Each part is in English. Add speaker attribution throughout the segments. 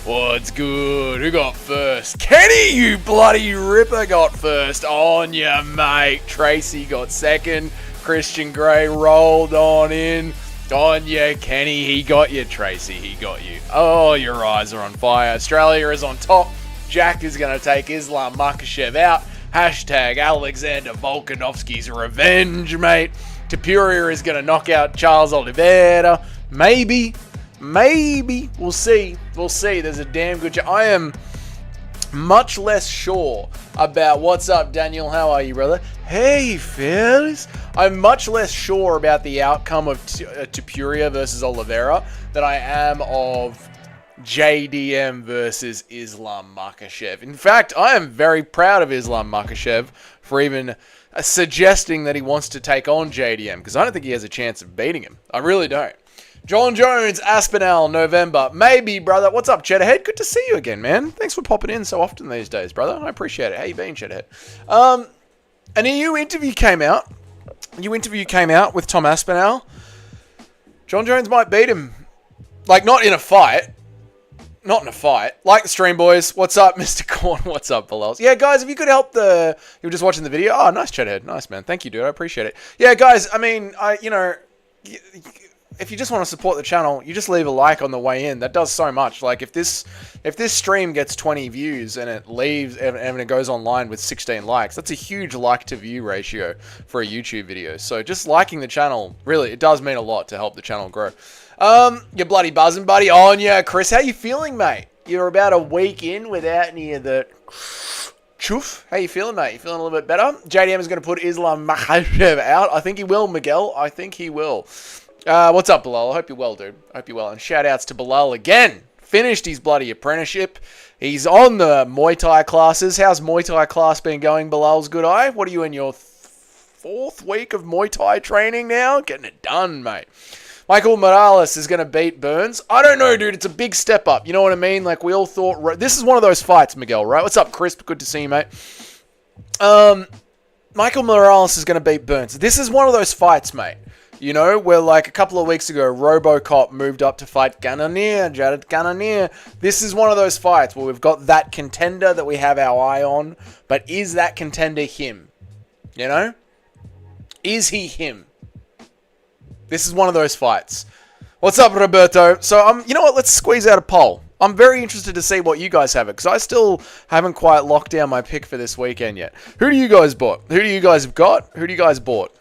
Speaker 1: What's good? Who got first? Kenny, you bloody ripper, got first. On ya, mate. Tracy got second. Christian Grey rolled on in. On ya, Kenny. He got you, Tracy. He got you. Oh, your eyes are on fire. Australia is on top. Jack is going to take Islam Makhachev out. Hashtag Alexander Volkanovski's revenge, mate. Topuria is going to knock out Charles Oliveira. Maybe. We'll see. There's a damn good chance. I am much less sure about what's up, Daniel. How are you, brother? Hey, fellas. I'm much less sure about the outcome of Topuria versus Oliveira than I am of JDM versus Islam Makhachev. In fact, I am very proud of Islam Makhachev for even suggesting that he wants to take on JDM, because I don't think he has a chance of beating him. I really don't. John Jones, Aspinall, November. Maybe, brother. What's up, Cheddarhead? Good to see you again, man. Thanks for popping in so often these days, brother. I appreciate it. How you been, Cheddarhead? A new interview came out. With Tom Aspinall. John Jones might beat him. Like, not in a fight. Like the stream, boys. What's up, Mr. Corn? What's up, Bilals? Yeah, guys, if you could help you were just watching the video. Oh, nice, Cheddarhead. Nice, man. Thank you, dude. I appreciate it. Yeah, guys, I mean, if you just want to support the channel, you just leave a like on the way in. That does so much. Like, if this stream gets 20 views and it leaves and it goes online with 16 likes, that's a huge like to view ratio for a YouTube video. So just liking the channel, really, it does mean a lot to help the channel grow. You're bloody buzzing, buddy. On yeah, Chris, how you feeling, mate? You're about a week in without any of the chuff. How you feeling, mate? You feeling a little bit better? JDM is going to put Islam Makhachev out. I think he will, Miguel. I think he will. What's up, Bilal? I hope you're well, dude. I hope you're well. And shout outs to Bilal again. Finished his bloody apprenticeship. He's on the Muay Thai classes. How's Muay Thai class been going, Bilal's good eye? What are you in your fourth week of Muay Thai training now? Getting it done, mate. Michael Morales is going to beat Burns. I don't know, dude. It's a big step up. You know what I mean? Like, we all thought... This is one of those fights, Miguel, right? What's up, Chris? Good to see you, mate. Michael Morales is going to beat Burns. This is one of those fights, mate. You know, where like a couple of weeks ago, RoboCop moved up to fight Jared Cannonier. This is one of those fights where we've got that contender that we have our eye on. But is that contender him? You know? Is he him? This is one of those fights. What's up, Roberto? So, you know what? Let's squeeze out a poll. I'm very interested to see what you guys have it, because I still haven't quite locked down my pick for this weekend yet. Who do you guys bought? Who do you guys have got? Who do you guys bought?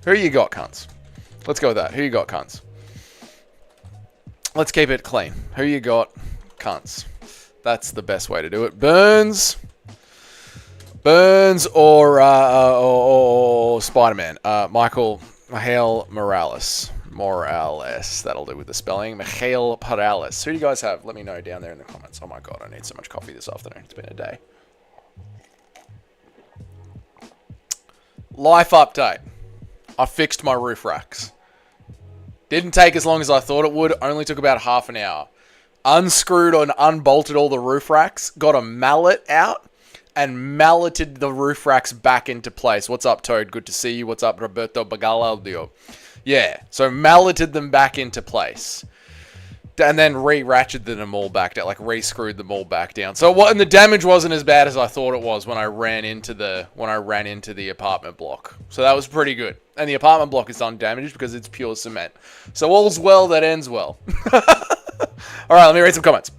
Speaker 1: Who do you got, cunts? Let's go with that. Who you got, cunts? Let's keep it clean. Who you got, cunts? That's the best way to do it. Burns or Spider-Man. Michael Morales. That'll do with the spelling. Michael Morales. Who do you guys have? Let me know down there in the comments. Oh my god, I need so much coffee this afternoon. It's been a day. Life update. I fixed my roof racks. Didn't take as long as I thought it would. Only took about half an hour. Unscrewed and unbolted all the roof racks. Got a mallet out and malleted the roof racks back into place. What's up, Toad? Good to see you. What's up, Roberto Bagalaldio? Yeah, so malleted them back into place. And then re-ratcheted them all back down, like re-screwed them all back down. So and the damage wasn't as bad as I thought it was when I ran into the apartment block. So that was pretty good. And the apartment block is undamaged because it's pure cement. So all's well that ends well. All right, let me read some comments.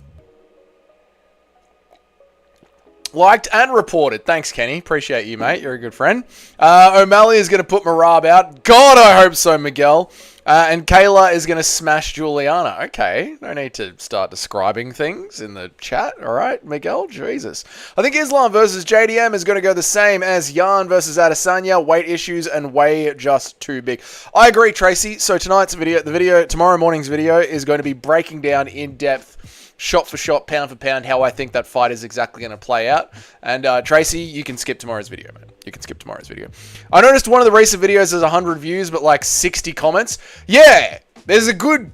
Speaker 1: Liked and reported. Thanks, Kenny. Appreciate you, mate. You're a good friend. O'Malley is going to put Marab out. God, I hope so, Miguel. And Kayla is going to smash Juliana. Okay, no need to start describing things in the chat. All right, Miguel? Jesus. I think Islam versus JDM is going to go the same as Yan versus Adesanya. Weight issues and way just too big. I agree, Tracy. So tomorrow morning's video is going to be breaking down in depth, shot for shot, pound for pound, how I think that fight is exactly going to play out. And Tracy, you can skip tomorrow's video, man. You can skip tomorrow's video. I noticed one of the recent videos has 100 views, but like 60 comments. Yeah, there's a good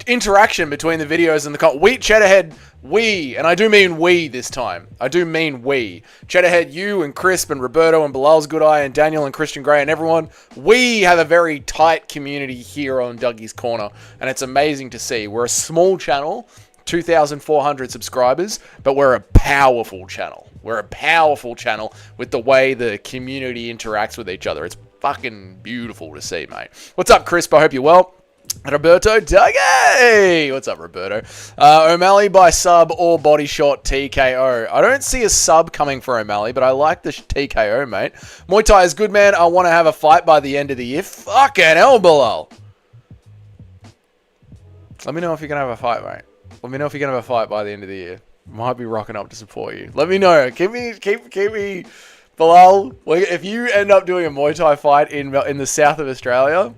Speaker 1: interaction between the videos and the Cheddarhead, and I do mean we this time. I do mean we. Cheddarhead, you and Crisp and Roberto and Bilal's Good Eye and Daniel and Christian Grey and everyone. We have a very tight community here on Dougie's Corner, and it's amazing to see. We're a small channel 2,400 subscribers, but we're a powerful channel. We're a powerful channel with the way the community interacts with each other. It's fucking beautiful to see, mate. What's up, Crisp? I hope you're well. Roberto Duggy! What's up, Roberto? O'Malley by sub or body shot TKO. I don't see a sub coming for O'Malley, but I like the TKO, mate. Muay Thai is good, man. I want to have a fight by the end of the year. Fucking hell, Bilal. Let me know if you're going to have a fight, mate. Let me know if you're going to have a fight by the end of the year. Might be rocking up to support you. Let me know. Keep me... Bilal, if you end up doing a Muay Thai fight in the south of Australia...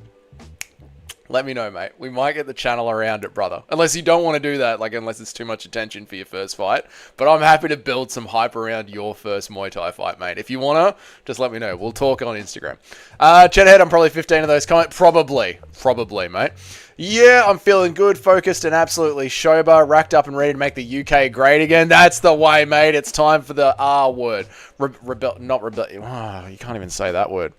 Speaker 1: Let me know, mate. We might get the channel around it, brother. Unless you don't want to do that, like unless it's too much attention for your first fight. But I'm happy to build some hype around your first Muay Thai fight, mate. If you want to, just let me know. We'll talk on Instagram. Chedhead, I'm probably 15 of those comments. Probably, mate. Yeah, I'm feeling good, focused, and absolutely sober. Racked up and ready to make the UK great again. That's the way, mate. It's time for the R word. Not rebellion. Oh, you can't even say that word.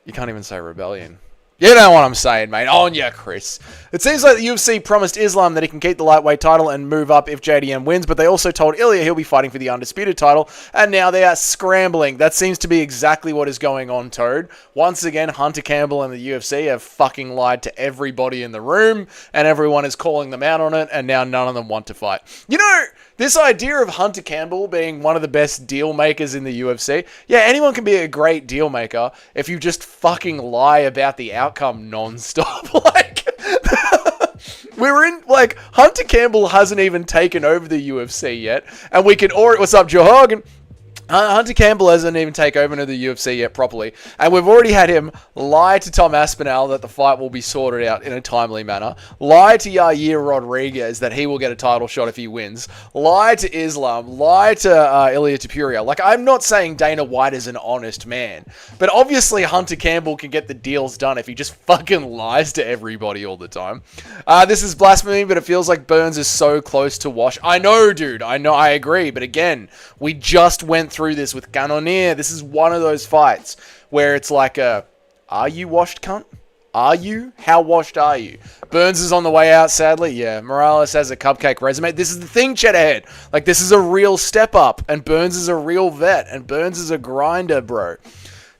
Speaker 1: You can't even say rebellion. You know what I'm saying, mate. On ya, Chris. It seems like the UFC promised Islam that he can keep the lightweight title and move up if JDM wins, but they also told Ilya he'll be fighting for the undisputed title, and now they are scrambling. That seems to be exactly what is going on, Toad. Once again, Hunter Campbell and the UFC have fucking lied to everybody in the room, and everyone is calling them out on it, and now none of them want to fight. You know, this idea of Hunter Campbell being one of the best deal makers in the UFC, yeah, anyone can be a great deal maker if you just fucking lie about the outcome non-stop. Hunter Campbell hasn't even taken over the UFC yet, and we can already... What's up, Joe Hogan? Hunter Campbell hasn't even taken over into the UFC yet properly, and we've already had him lie to Tom Aspinall that the fight will be sorted out in a timely manner, lie to Yair Rodriguez that he will get a title shot if he wins, lie to Islam, lie to Ilia Topuria. Like, I'm not saying Dana White is an honest man, but obviously Hunter Campbell can get the deals done if he just fucking lies to everybody all the time. This is blasphemy, but it feels like Burns is so close to wash. I know, dude. I know. I agree. But again, we just went through this with Cannonier. This is one of those fights where it's like are you washed, cunt? Are you? How washed are you? Burns is on the way out, sadly. Yeah, Morales has a cupcake resume. This is the thing, Cheddahead. Like, this is a real step up, and Burns is a real vet, and Burns is a grinder, bro.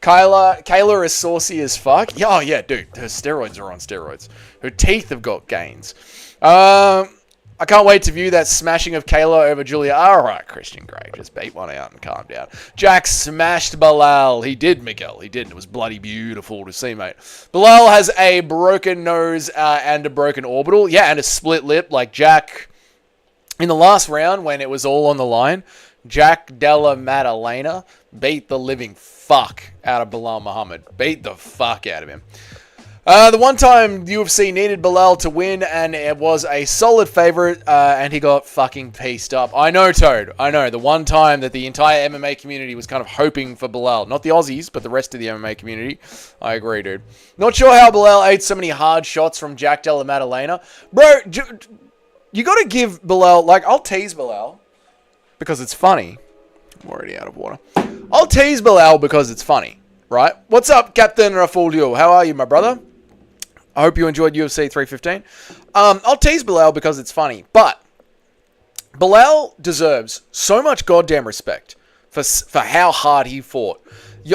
Speaker 1: Kayla is saucy as fuck. Yeah, oh, yeah, dude. Her steroids are on steroids. Her teeth have got gains. I can't wait to view that smashing of Kayla over Julia. All right, Christian Grey, just beat one out and calm down. Jack smashed Bilal. He did, Miguel. He did. It was bloody beautiful to see, mate. Bilal has a broken nose and a broken orbital. Yeah, and a split lip like Jack. In the last round, when it was all on the line, Jack Della Maddalena beat the living fuck out of Bilal Muhammad. Beat the fuck out of him. The one time the UFC needed Bilal to win, and it was a solid favorite, and he got fucking pieced up. I know, Toad. I know. The one time that the entire MMA community was kind of hoping for Bilal. Not the Aussies, but the rest of the MMA community. I agree, dude. Not sure how Bilal ate so many hard shots from Jack Della Maddalena. Bro, you got to give Bilal... Like, I'll tease Bilal because it's funny. I'm already out of water. I'll tease Bilal because it's funny, right? What's up, Captain Rafulio? How are you, my brother? I hope you enjoyed UFC 315. I'll tease Bilal because it's funny, but Bilal deserves so much goddamn respect for how hard he fought.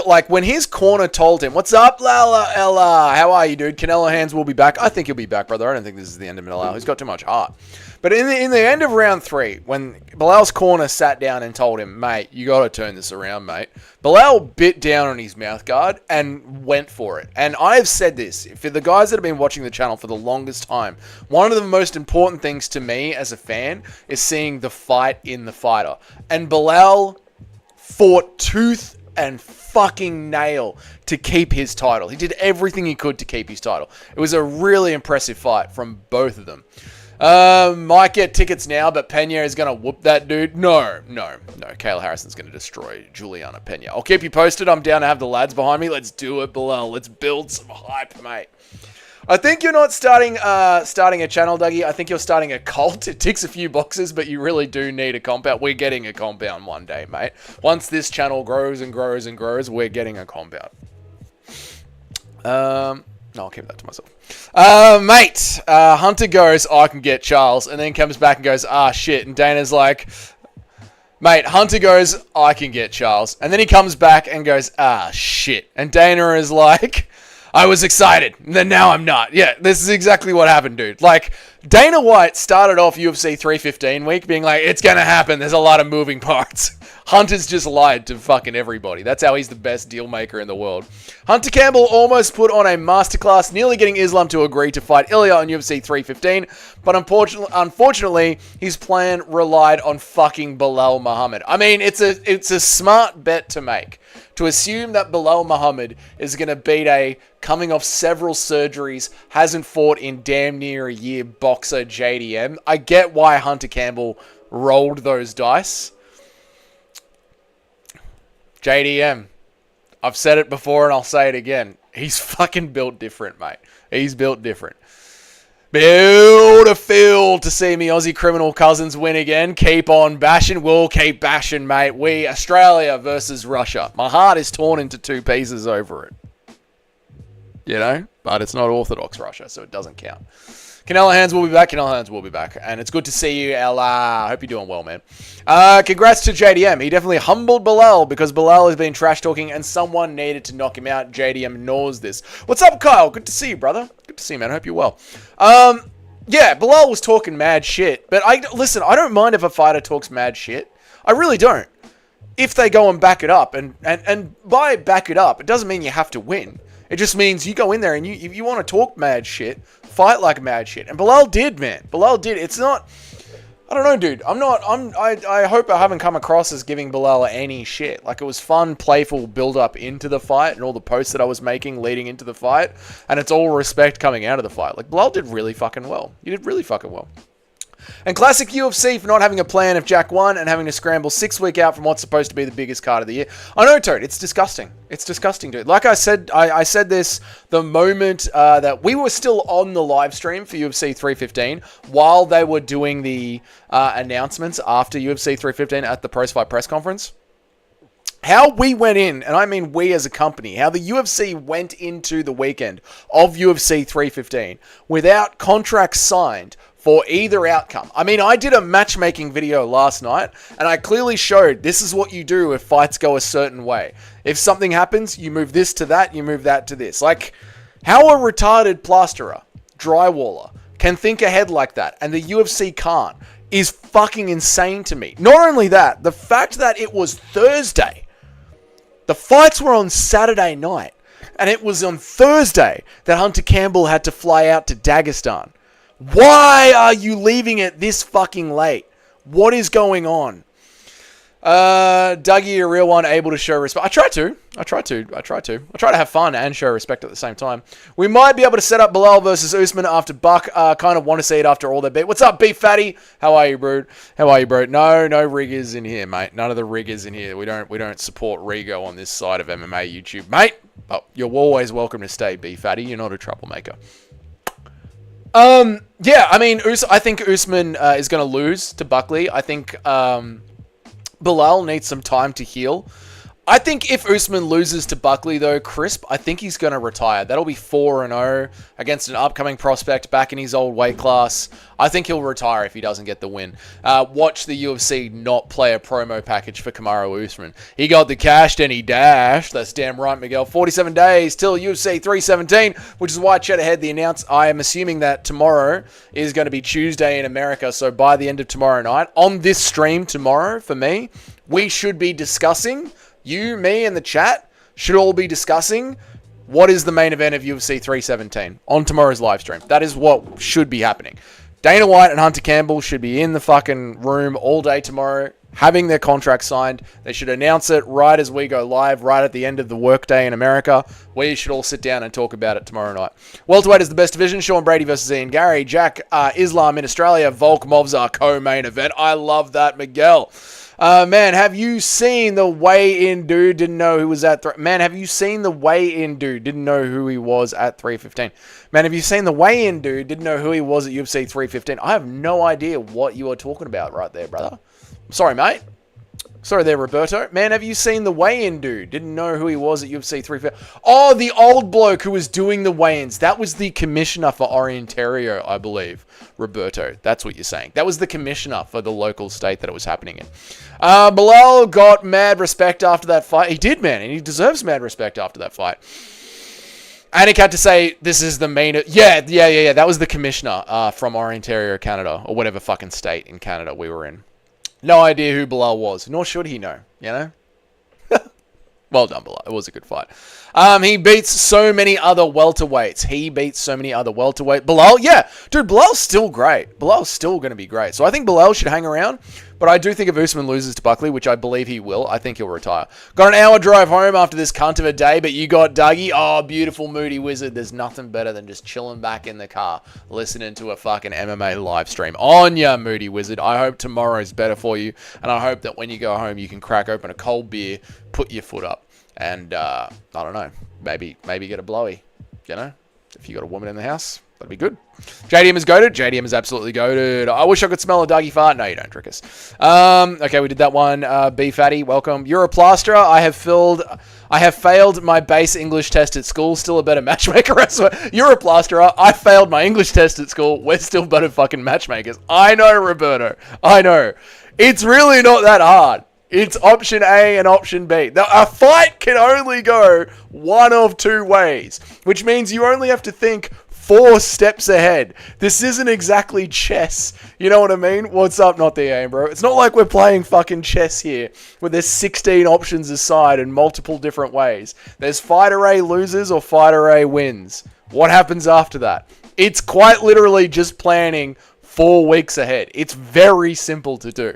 Speaker 1: Like, when his corner told him, "What's up, Lala Ella? How are you, dude? Canelo Hands will be back." I think he'll be back, brother. I don't think this is the end of Bilal. He's got too much heart. But in the end of round 3, when Bilal's corner sat down and told him, "Mate, you got to turn this around, mate," Bilal bit down on his mouth guard and went for it. And I have said this, for the guys that have been watching the channel for the longest time, one of the most important things to me as a fan is seeing the fight in the fighter. And Bilal fought tooth and fucking nail to keep his title. He did everything he could to keep his title. It was a really impressive fight from both of them. Might get tickets now, but Pena is going to whoop that dude. No. Kayla Harrison's going to destroy Juliana Pena. I'll keep you posted. I'm down to have the lads behind me. Let's do it, Bilal. Let's build some hype, mate. I think you're not starting a channel, Dougie. I think you're starting a cult. It ticks a few boxes, but you really do need a compound. We're getting a compound one day, mate. Once this channel grows and grows and grows, we're getting a compound. No, I'll keep that to myself. Mate, Hunter goes, I can get Charles, and then comes back and goes, shit. And Dana's like, mate, Hunter goes, I can get Charles. And then he comes back and goes, shit. And Dana is like, I was excited, and then now I'm not. Yeah, this is exactly what happened, dude. Like, Dana White started off UFC 315 week being like, it's going to happen. There's a lot of moving parts. Hunter's just lied to fucking everybody. That's how he's the best deal maker in the world. Hunter Campbell almost put on a masterclass, nearly getting Islam to agree to fight Ilya on UFC 315, but unfortunately, his plan relied on fucking Belal Muhammad. I mean, it's a smart bet to make. To assume that Belal Muhammad is going to beat a coming off several surgeries, hasn't fought in damn near a year boxer JDM. I get why Hunter Campbell rolled those dice. JDM. I've said it before and I'll say it again. He's fucking built different, mate. He's built different. Beautiful to see me Aussie criminal cousins win again. Keep on bashing. We'll keep bashing, mate. We, Australia versus Russia. My heart is torn into two pieces over it. You know? But it's not Orthodox Russia, so it doesn't count. Canelo Hands will be back. Canelo Hands will be back. And it's good to see you, Ella. I hope you're doing well, man. Congrats to JDM. He definitely humbled Belal because Belal has been trash talking and someone needed to knock him out. JDM knows this. What's up, Kyle? Good to see you, brother. Good to see you, man. I hope you're well. Yeah, Belal was talking mad shit. But listen, I don't mind if a fighter talks mad shit. I really don't. If they go and back it up. And by back it up, it doesn't mean you have to win. It just means you go in there and if you want to talk mad shit, fight like mad shit. And Belal did, man. Belal did. It's not... I don't know, dude. I hope I haven't come across as giving Belal any shit. Like, it was fun, playful build-up into the fight and all the posts that I was making leading into the fight. And it's all respect coming out of the fight. Like, Belal did really fucking well. He did really fucking well. And classic UFC for not having a plan if Jack won and having to scramble 6 weeks out from what's supposed to be the biggest card of the year. I know, Toad. It's disgusting. It's disgusting, dude. Like I said, I said this the moment that we were still on the live stream for UFC 315 while they were doing the announcements after UFC 315 at the Post Fight press conference. How we went in, and I mean we as a company, how the UFC went into the weekend of UFC 315 without contracts signed for either outcome. I mean, I did a matchmaking video last night, and I clearly showed this is what you do if fights go a certain way. If something happens, you move this to that, you move that to this. Like, how a retarded plasterer, drywaller, can think ahead like that, and the UFC can't, is fucking insane to me. Not only that, the fact that it was Thursday, the fights were on Saturday night, and it was on Thursday that Hunter Campbell had to fly out to Dagestan. Why are you leaving it this fucking late? What is going on? Dougie, a real one, able to show respect. I try to have fun and show respect at the same time. We might be able to set up Belal versus Usman after Buck. Kind of want to see it after all their beat. What's up, Beef Fatty? How are you, bro? No riggers in here, mate. None of the riggers in here. We don't support Rigo on this side of MMA YouTube, mate. But you're always welcome to stay, Beef Fatty. You're not a troublemaker. Yeah, I mean, I think Usman is going to lose to Buckley. I think Belal needs some time to heal. I think if Usman loses to Buckley, though, crisp, I think he's going to retire. That'll be 4-0 against an upcoming prospect back in his old weight class. I think he'll retire if he doesn't get the win. Watch the UFC not play a promo package for Kamaru Usman. He got the cash, and he dashed. That's damn right, Miguel. 47 days till UFC 317, which is why Cheddar had the announce. I am assuming that tomorrow is going to be Tuesday in America, so by the end of tomorrow night, on this stream tomorrow, for me, we should be discussing... You, me, and the chat should all be discussing what is the main event of UFC 317 on tomorrow's live stream. That is what should be happening. Dana White and Hunter Campbell should be in the fucking room all day tomorrow, having their contract signed. They should announce it right as we go live, right at the end of the workday in America. We should all sit down and talk about it tomorrow night. Welterweight is the best division. Sean Brady versus Ian Gary. Jack Islam in Australia. Volk Movzar co-main event. I love that, Miguel. Man, have you seen the weigh-in dude? Didn't know who was at... Man, have you seen the weigh-in dude? Didn't know who he was at 315. Man, have you seen the weigh-in dude? Didn't know who he was at UFC 315. I have no idea what you are talking about right there, brother. Sorry, mate. Sorry there, Roberto. Man, have you seen the weigh-in dude? Didn't know who he was at UFC 350. Oh, the old bloke who was doing the weigh-ins. That was the commissioner for Orientario, I believe. Roberto, that's what you're saying. That was the commissioner for the local state that it was happening in. Bilal got mad respect after that fight. He did, man, and he deserves mad respect after that fight. Anik had to say, this is the main... Yeah. That was the commissioner from Orientario, Canada, or whatever fucking state in Canada we were in. No idea who Bilal was, nor should he know, you know? Well done, Bilal. It was a good fight. He beats so many other welterweights. Bilal, yeah. Dude, Bilal's still great. Bilal's still going to be great. So I think Bilal should hang around. But I do think if Usman loses to Buckley, which I believe he will, I think he'll retire. Got an hour drive home after this cunt of a day, but you got Dougie. Oh, beautiful Moody Wizard. There's nothing better than just chilling back in the car, listening to a fucking MMA live stream. On ya, Moody Wizard. I hope tomorrow's better for you. And I hope that when you go home, you can crack open a cold beer, put your foot up, and, I don't know, maybe get a blowy, you know? If you got a woman in the house, that'd be good. JDM is goated. JDM is absolutely goated. I wish I could smell a Dougie fart. No, you don't, trick us. Okay, we did that one. B Fatty, welcome. You're a plasterer. I have failed my base English test at school. Still a better matchmaker. You're a plasterer. I failed my English test at school. We're still better fucking matchmakers. I know, Roberto. I know. It's really not that hard. It's option A and option B. Now, a fight can only go one of two ways, which means you only have to think 4 steps ahead. This isn't exactly chess. You know what I mean? What's up, not the aim, bro? It's not like we're playing fucking chess here, where there's 16 options aside in multiple different ways. There's fighter A loses or fighter A wins. What happens after that? It's quite literally just planning 4 weeks ahead. It's very simple to do.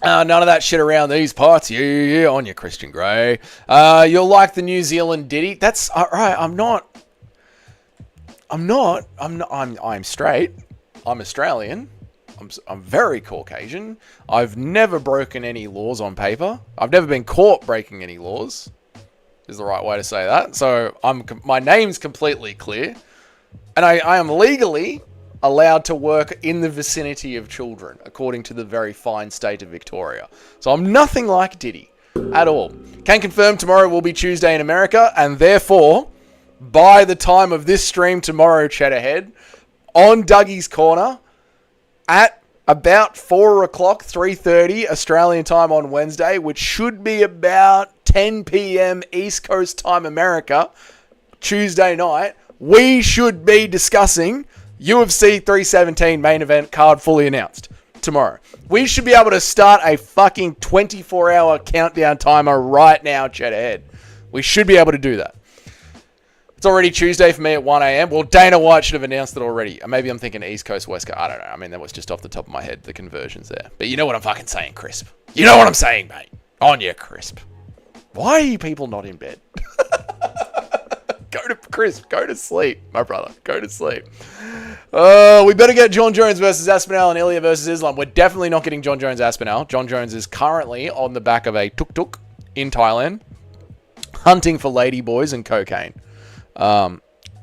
Speaker 1: None of that shit around these parts. Yeah, on you, Christian Grey. You'll like the New Zealand ditty. That's alright. I'm straight. I'm Australian. I'm very Caucasian. I've never broken any laws on paper. I've never been caught breaking any laws. Is the right way to say that. So my name's completely clear, and I am legally allowed to work in the vicinity of children, according to the very fine state of Victoria. So I'm nothing like Diddy at all. Can confirm tomorrow will be Tuesday in America, and therefore, by the time of this stream tomorrow, chat ahead, on Dougie's Corner, at about 4 o'clock, 3:30 Australian time on Wednesday, which should be about 10 p.m. East Coast time America, Tuesday night, we should be discussing UFC 317 main event card fully announced tomorrow. We should be able to start a fucking 24-hour countdown timer right now, chat ahead. We should be able to do that. It's already Tuesday for me at 1 a.m. Well, Dana White should have announced it already. Maybe I'm thinking East Coast, West Coast. I don't know. I mean, that was just off the top of my head, the conversions there. But you know what I'm fucking saying, Crisp. You know what I'm saying, mate. On you, Crisp. Why are you people not in bed? Go to sleep, my brother. Go to sleep. We better get John Jones versus Aspinall and Ilya versus Islam. We're definitely not getting John Jones Aspinall. John Jones is currently on the back of a tuk-tuk in Thailand, hunting for ladyboys and cocaine.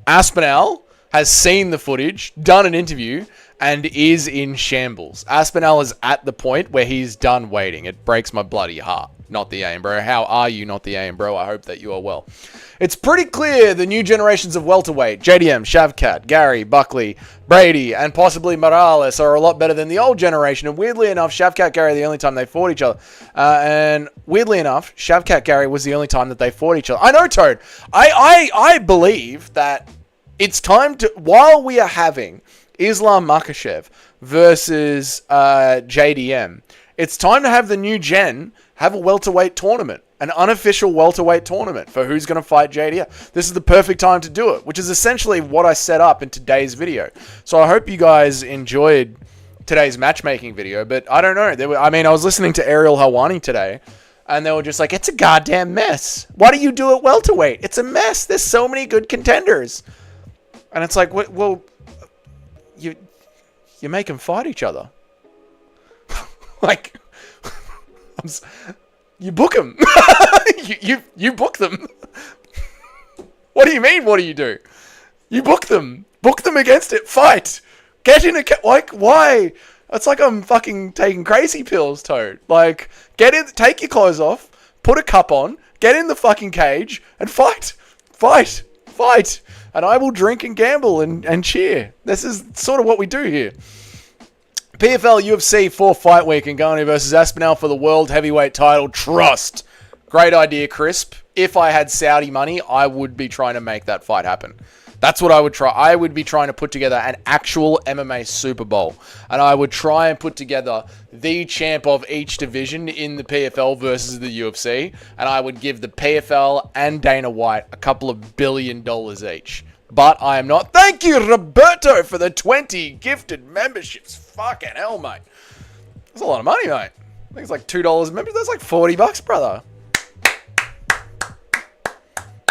Speaker 1: Aspinall has seen the footage, done an interview, and is in shambles. Aspinall is at the point where he's done waiting. It breaks my bloody heart. Not the aim, bro. How are you, not the aim, bro? I hope that you are well. It's pretty clear the new generations of welterweight, JDM, Shavkat, Gary, Buckley, Brady, and possibly Morales are a lot better than the old generation. And weirdly enough, Shavkat, Gary, the only time they fought each other. And weirdly enough, Shavkat, Gary was the only time that they fought each other. I know, Toad. I believe that it's time to, while we are having Islam Makhachev versus JDM, it's time to have the new gen have a welterweight tournament. An unofficial welterweight tournament for who's going to fight JDM. This is the perfect time to do it, which is essentially what I set up in today's video. So I hope you guys enjoyed today's matchmaking video, but I don't know. I was listening to Ariel Helwani today, and they were just like, it's a goddamn mess. Why do you do it welterweight? It's a mess. There's so many good contenders. And it's like, well, you make them fight each other. Like, you book them. you book them. What do you mean? What do you do? You book them. Book them against it. Fight. Get in a... why? It's like I'm fucking taking crazy pills, Toad. Like, get in, take your clothes off, put a cup on, get in the fucking cage, and fight. Fight. Fight. And I will drink and gamble and cheer. This is sort of what we do here. PFL UFC 4 Fight Week, Ngannou versus Aspinall for the World Heavyweight title. Trust. Great idea, Crisp. If I had Saudi money, I would be trying to make that fight happen. That's what I would try. I would be trying to put together an actual MMA Super Bowl. And I would try and put together the champ of each division in the PFL versus the UFC. And I would give the PFL and Dana White a couple of $1 billion each. But I am not. Thank you, Roberto, for the 20 gifted memberships. Fucking hell, mate. That's a lot of money, mate. I think it's like $2 a member. That's like $40, brother.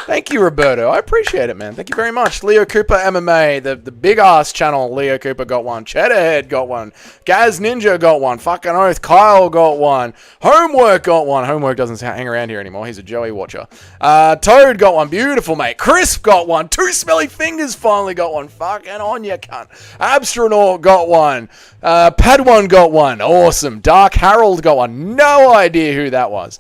Speaker 1: Thank you, Roberto. I appreciate it, man. Thank you very much. Leo Cooper MMA, the big ass channel. Leo Cooper got one. Cheddarhead got one. Gaz Ninja got one. Fucking oath. Kyle got one. Homework got one. Homework doesn't hang around here anymore. He's a Joey watcher. Toad got one. Beautiful, mate. Crisp got one. Two Smelly Fingers finally got one. Fucking on ya, cunt. Abstronaut got one. Padawan got one. Awesome. Dark Harold got one. No idea who that was.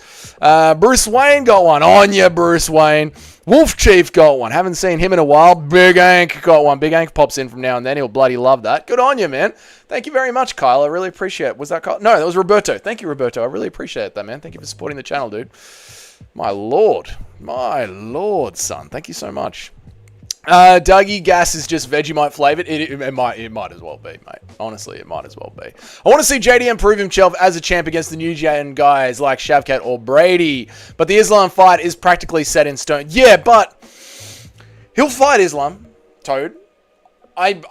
Speaker 1: Bruce Wayne got one. On ya, Bruce Wayne. Wolf Chief got one. Haven't seen him in a while. Big Ank got one. Big Ank pops in from now and then. He'll bloody love that. Good on you, man. Thank you very much, Kyle. I really appreciate it. Was that Kyle? No, that was Roberto. Thank you, Roberto. I really appreciate that, man. Thank you for supporting the channel, dude. My lord. My lord, son. Thank you so much. Dougie Gas is just Vegemite flavored. It might as well be, mate. Honestly, it might as well be. I want to see JDM prove himself as a champ against the New Gen guys like Shavkat or Brady. But the Islam fight is practically set in stone. Yeah, but he'll fight Islam, Toad. I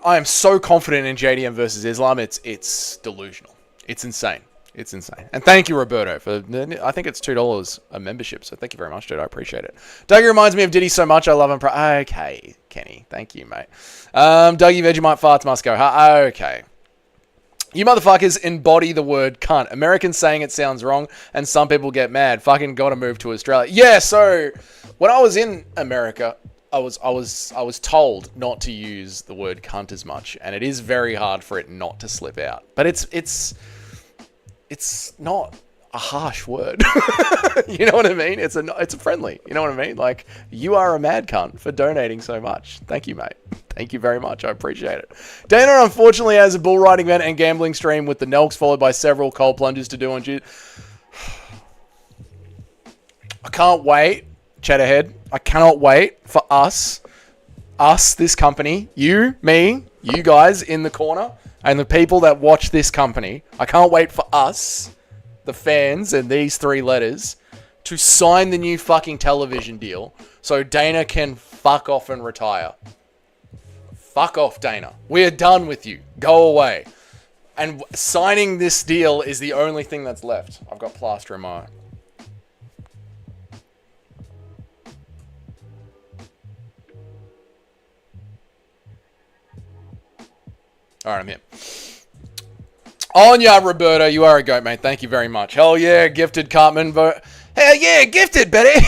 Speaker 1: am so confident in JDM versus Islam. It's delusional. It's insane. It's insane. And thank you, Roberto, for, I think it's $2 a membership, so thank you very much, dude. I appreciate it. Dougie reminds me of Diddy so much. I love him. Okay, Kenny. Thank you, mate. Dougie Vegemite farts must go. Okay. You motherfuckers embody the word cunt. Americans saying it sounds wrong, and some people get mad. Fucking gotta move to Australia. Yeah, so when I was in America, I was told not to use the word cunt as much, and it is very hard for it not to slip out. But it's not a harsh word. You know what I mean? It's a friendly. You know what I mean? Like, you are a mad cunt for donating so much. Thank you, mate. Thank you very much. I appreciate it. Dana unfortunately has a bull riding event and gambling stream with the Nelks, followed by several cold plunges to do on Tuesday. I can't wait, Cheddarhead. I cannot wait for us, this company, you, me, you guys in the corner, and the people that watch this company. I can't wait for us, the fans, and these three letters, to sign the new fucking television deal so Dana can fuck off and retire. Fuck off, Dana. We're done with you. Go away. And signing this deal is the only thing that's left. I've got plaster in my eye. All right, I'm here. On ya, Roberto. You are a goat, mate. Thank you very much. Hell yeah, gifted Cartman. Hell yeah, gifted, Betty.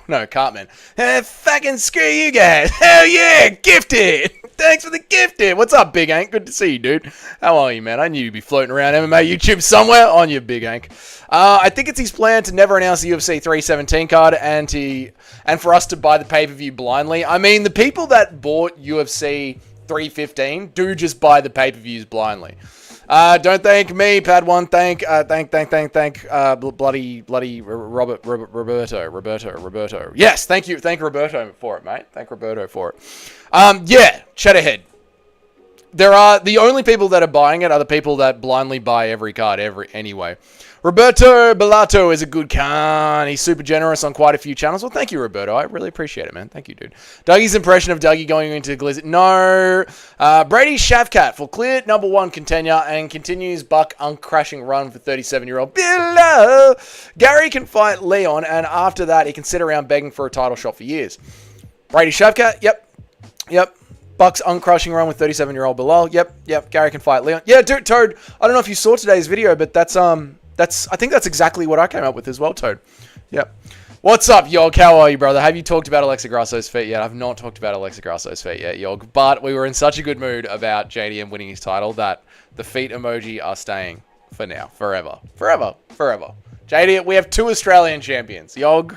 Speaker 1: No, Cartman. Fucking screw you guys. Hell yeah, gifted. Thanks for the gifted. What's up, Big Ank? Good to see you, dude. How are you, man? I knew you'd be floating around MMA YouTube somewhere. On you, Big Ank. I think it's his plan to never announce the UFC 317 card and for us to buy the pay-per-view blindly. I mean, the people that bought UFC 315 do just buy the pay-per-views blindly. Don't thank me, Pad1. Thank bloody Roberto. Yes, thank you. Thank Roberto for it, mate. Thank Roberto for it. Yeah, Cheddarhead. The only people that are buying it are the people that blindly buy every card anyway. Roberto Bellato is a good cunt. He's super generous on quite a few channels. Well, thank you, Roberto. I really appreciate it, man. Thank you, dude. Dougie's impression of Dougie going into Glizzy. No. Brady Shavkat for clear number one contender and continues Buck uncrashing run for 37-year-old Below. Gary can fight Leon, and after that, he can sit around begging for a title shot for years. Brady Shavkat. Yep. Buck's uncrushing run with 37-year-old Bilal. Yep. Gary can fight Leon. Yeah, dude, Toad. I don't know if you saw today's video, but I think that's exactly what I came up with as well, Toad. Yep. What's up, Yog? How are you, brother? Have you talked about Alexa Grasso's feat yet? I've not talked about Alexa Grasso's feat yet, Yog. But we were in such a good mood about JDM winning his title that the feet emoji are staying for now. Forever. Forever. Forever. JD, we have 2 Australian champions. Yog,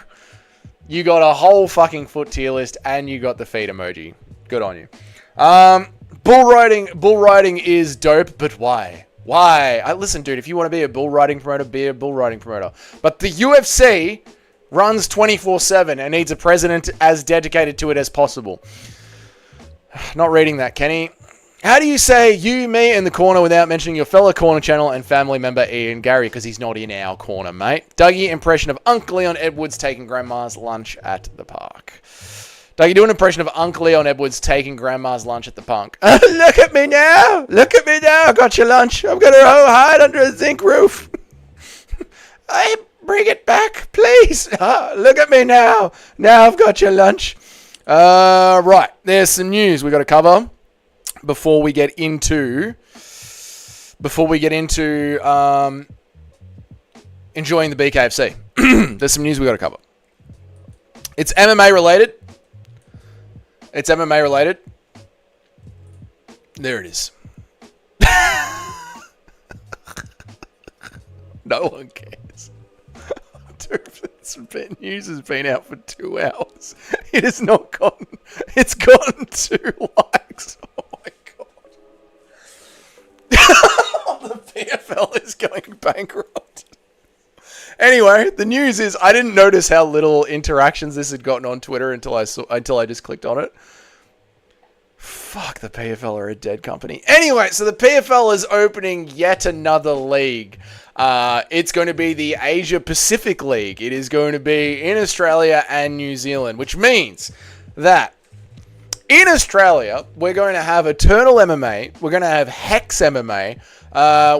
Speaker 1: you got a whole fucking foot tier list and you got the feet emoji. Good on you. Bull riding is dope, but why? Why? Listen, dude, if you want to be a bull riding promoter, be a bull riding promoter. But the UFC runs 24/7 and needs a president as dedicated to it as possible. Not reading that, Kenny. How do you say you, me, and the corner without mentioning your fellow corner channel and family member Ian Gary? Because he's not in our corner, mate. Dougie, impression of Uncle Leon Edwards taking Grandma's lunch at the park. Dougie, do an impression of Uncle Leon Edwards taking Grandma's lunch at the park. Look at me now. Look at me now. I got your lunch. I've got her whole hide under a zinc roof. Hey, bring it back, please. Look at me now. Now I've got your lunch. Right. There's some news we got to cover before we get into enjoying the BKFC. There's some news we got to cover. It's MMA related. There it is. No one cares. Dude, this news has been out for 2 hours. It has not gotten... It's gotten 2 likes. Oh my god. The PFL is going bankrupt. Anyway, the news is I didn't notice how little interactions this had gotten on Twitter until I just clicked on it. Fuck, the PFL are a dead company. Anyway, so the PFL is opening yet another league. It's going to be the Asia Pacific League. It is going to be in Australia and New Zealand, which means that in Australia, we're going to have Eternal MMA. We're going to have Hex MMA.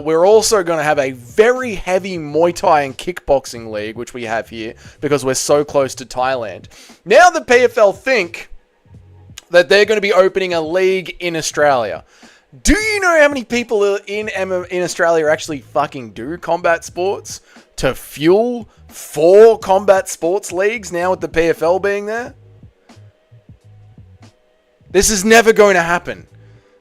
Speaker 1: We're also going to have a very heavy Muay Thai and kickboxing league, which we have here because we're so close to Thailand. Now the PFL think that they're going to be opening a league in Australia. Do you know how many people in Australia actually fucking do combat sports to fuel 4 combat sports leagues now with the PFL being there? This is never going to happen.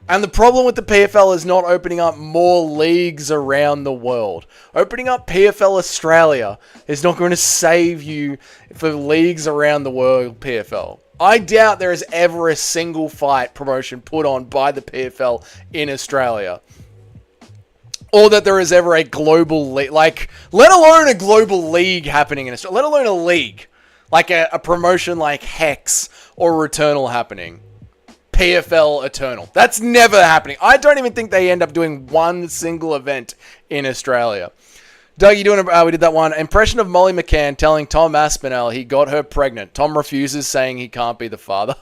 Speaker 1: And the problem with the PFL is not opening up more leagues around the world. Opening up PFL Australia is not going to save you for leagues around the world, PFL. I doubt there is ever a single fight promotion put on by the PFL in Australia. Or that there is ever a global league, like, let alone a global league happening in Australia, let alone a league, like a promotion like Hex or Eternal happening. PFL Eternal. That's never happening. I don't even think they end up doing one single event in Australia. Doug, you doing? We did that one. Impression of Molly McCann telling Tom Aspinall he got her pregnant. Tom refuses, saying he can't be the father.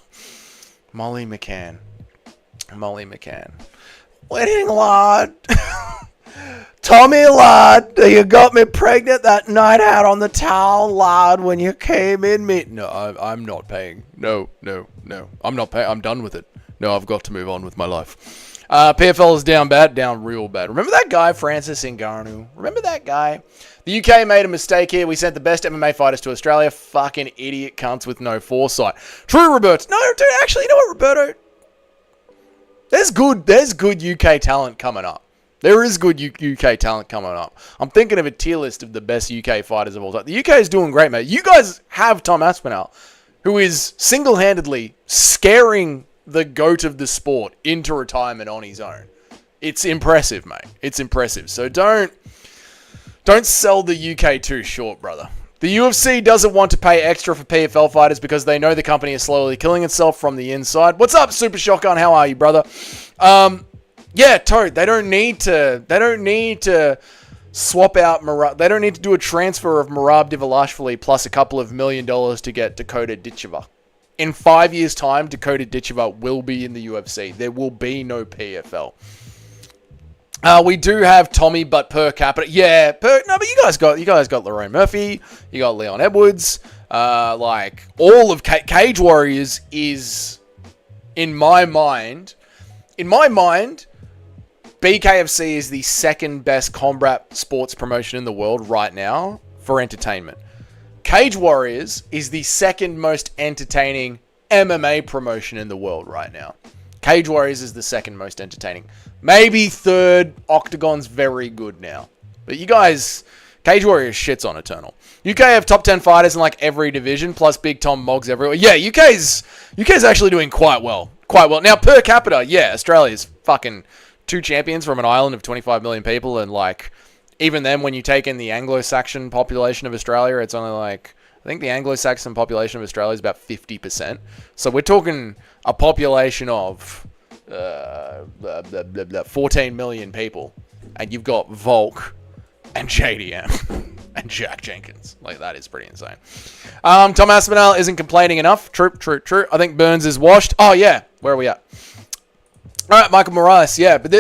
Speaker 1: Molly McCann. Wedding lad. Tommy lad, you got me pregnant that night out on the town, lad, when you came in me. No, I'm not paying. No. I'm not paying. I'm done with it. No, I've got to move on with my life. PFL is down bad, down real bad. Remember that guy, Francis Ngannou? Remember that guy? The UK made a mistake here. We sent the best MMA fighters to Australia. Fucking idiot cunts with no foresight. True, Roberto. No, dude, actually, you know what, Roberto? There's good UK talent coming up. There is good UK talent coming up. I'm thinking of a tier list of the best UK fighters of all time. The UK is doing great, mate. You guys have Tom Aspinall, who is single-handedly scaring the GOAT of the sport into retirement on his own. It's impressive, mate. It's impressive. So don't sell the UK too short, brother. The UFC doesn't want to pay extra for PFL fighters because they know the company is slowly killing itself from the inside. What's up, Super Shotgun? How are you, brother? Yeah, Toad. They don't need to swap out Merab. They don't need to do a transfer of Merab Dvalishvili plus a couple of $1 million to get Dakota Ditcheva. In 5 years' time, Dakota Ditcheva will be in the UFC. There will be no PFL. We do have Tommy, but per capita, but you guys got Lorraine Murphy, you got Leon Edwards, like all of Cage Warriors is, in my mind, BKFC is the second best combat sports promotion in the world right now for entertainment. Cage Warriors is the second most entertaining MMA promotion in the world right now. Cage Warriors is the second most entertaining. Maybe third. Octagon's very good now. But you guys, Cage Warriors shits on Eternal. UK have top 10 fighters in like every division, plus Big Tom Moggs everywhere. Yeah, UK's actually doing quite well. Quite well. Now, per capita, yeah, Australia's fucking 2 champions from an island of 25 million people, and like, even then, when you take in the Anglo-Saxon population of Australia, it's only like, I think the Anglo-Saxon population of Australia is about 50%. So we're talking a population of 14 million people, and you've got Volk and JDM and Jack Jenkins. Like, that is pretty insane. Tom Aspinall isn't complaining enough. True. I think Burns is washed. Oh, yeah. Where are we at? All right, Michael Morales. Yeah, but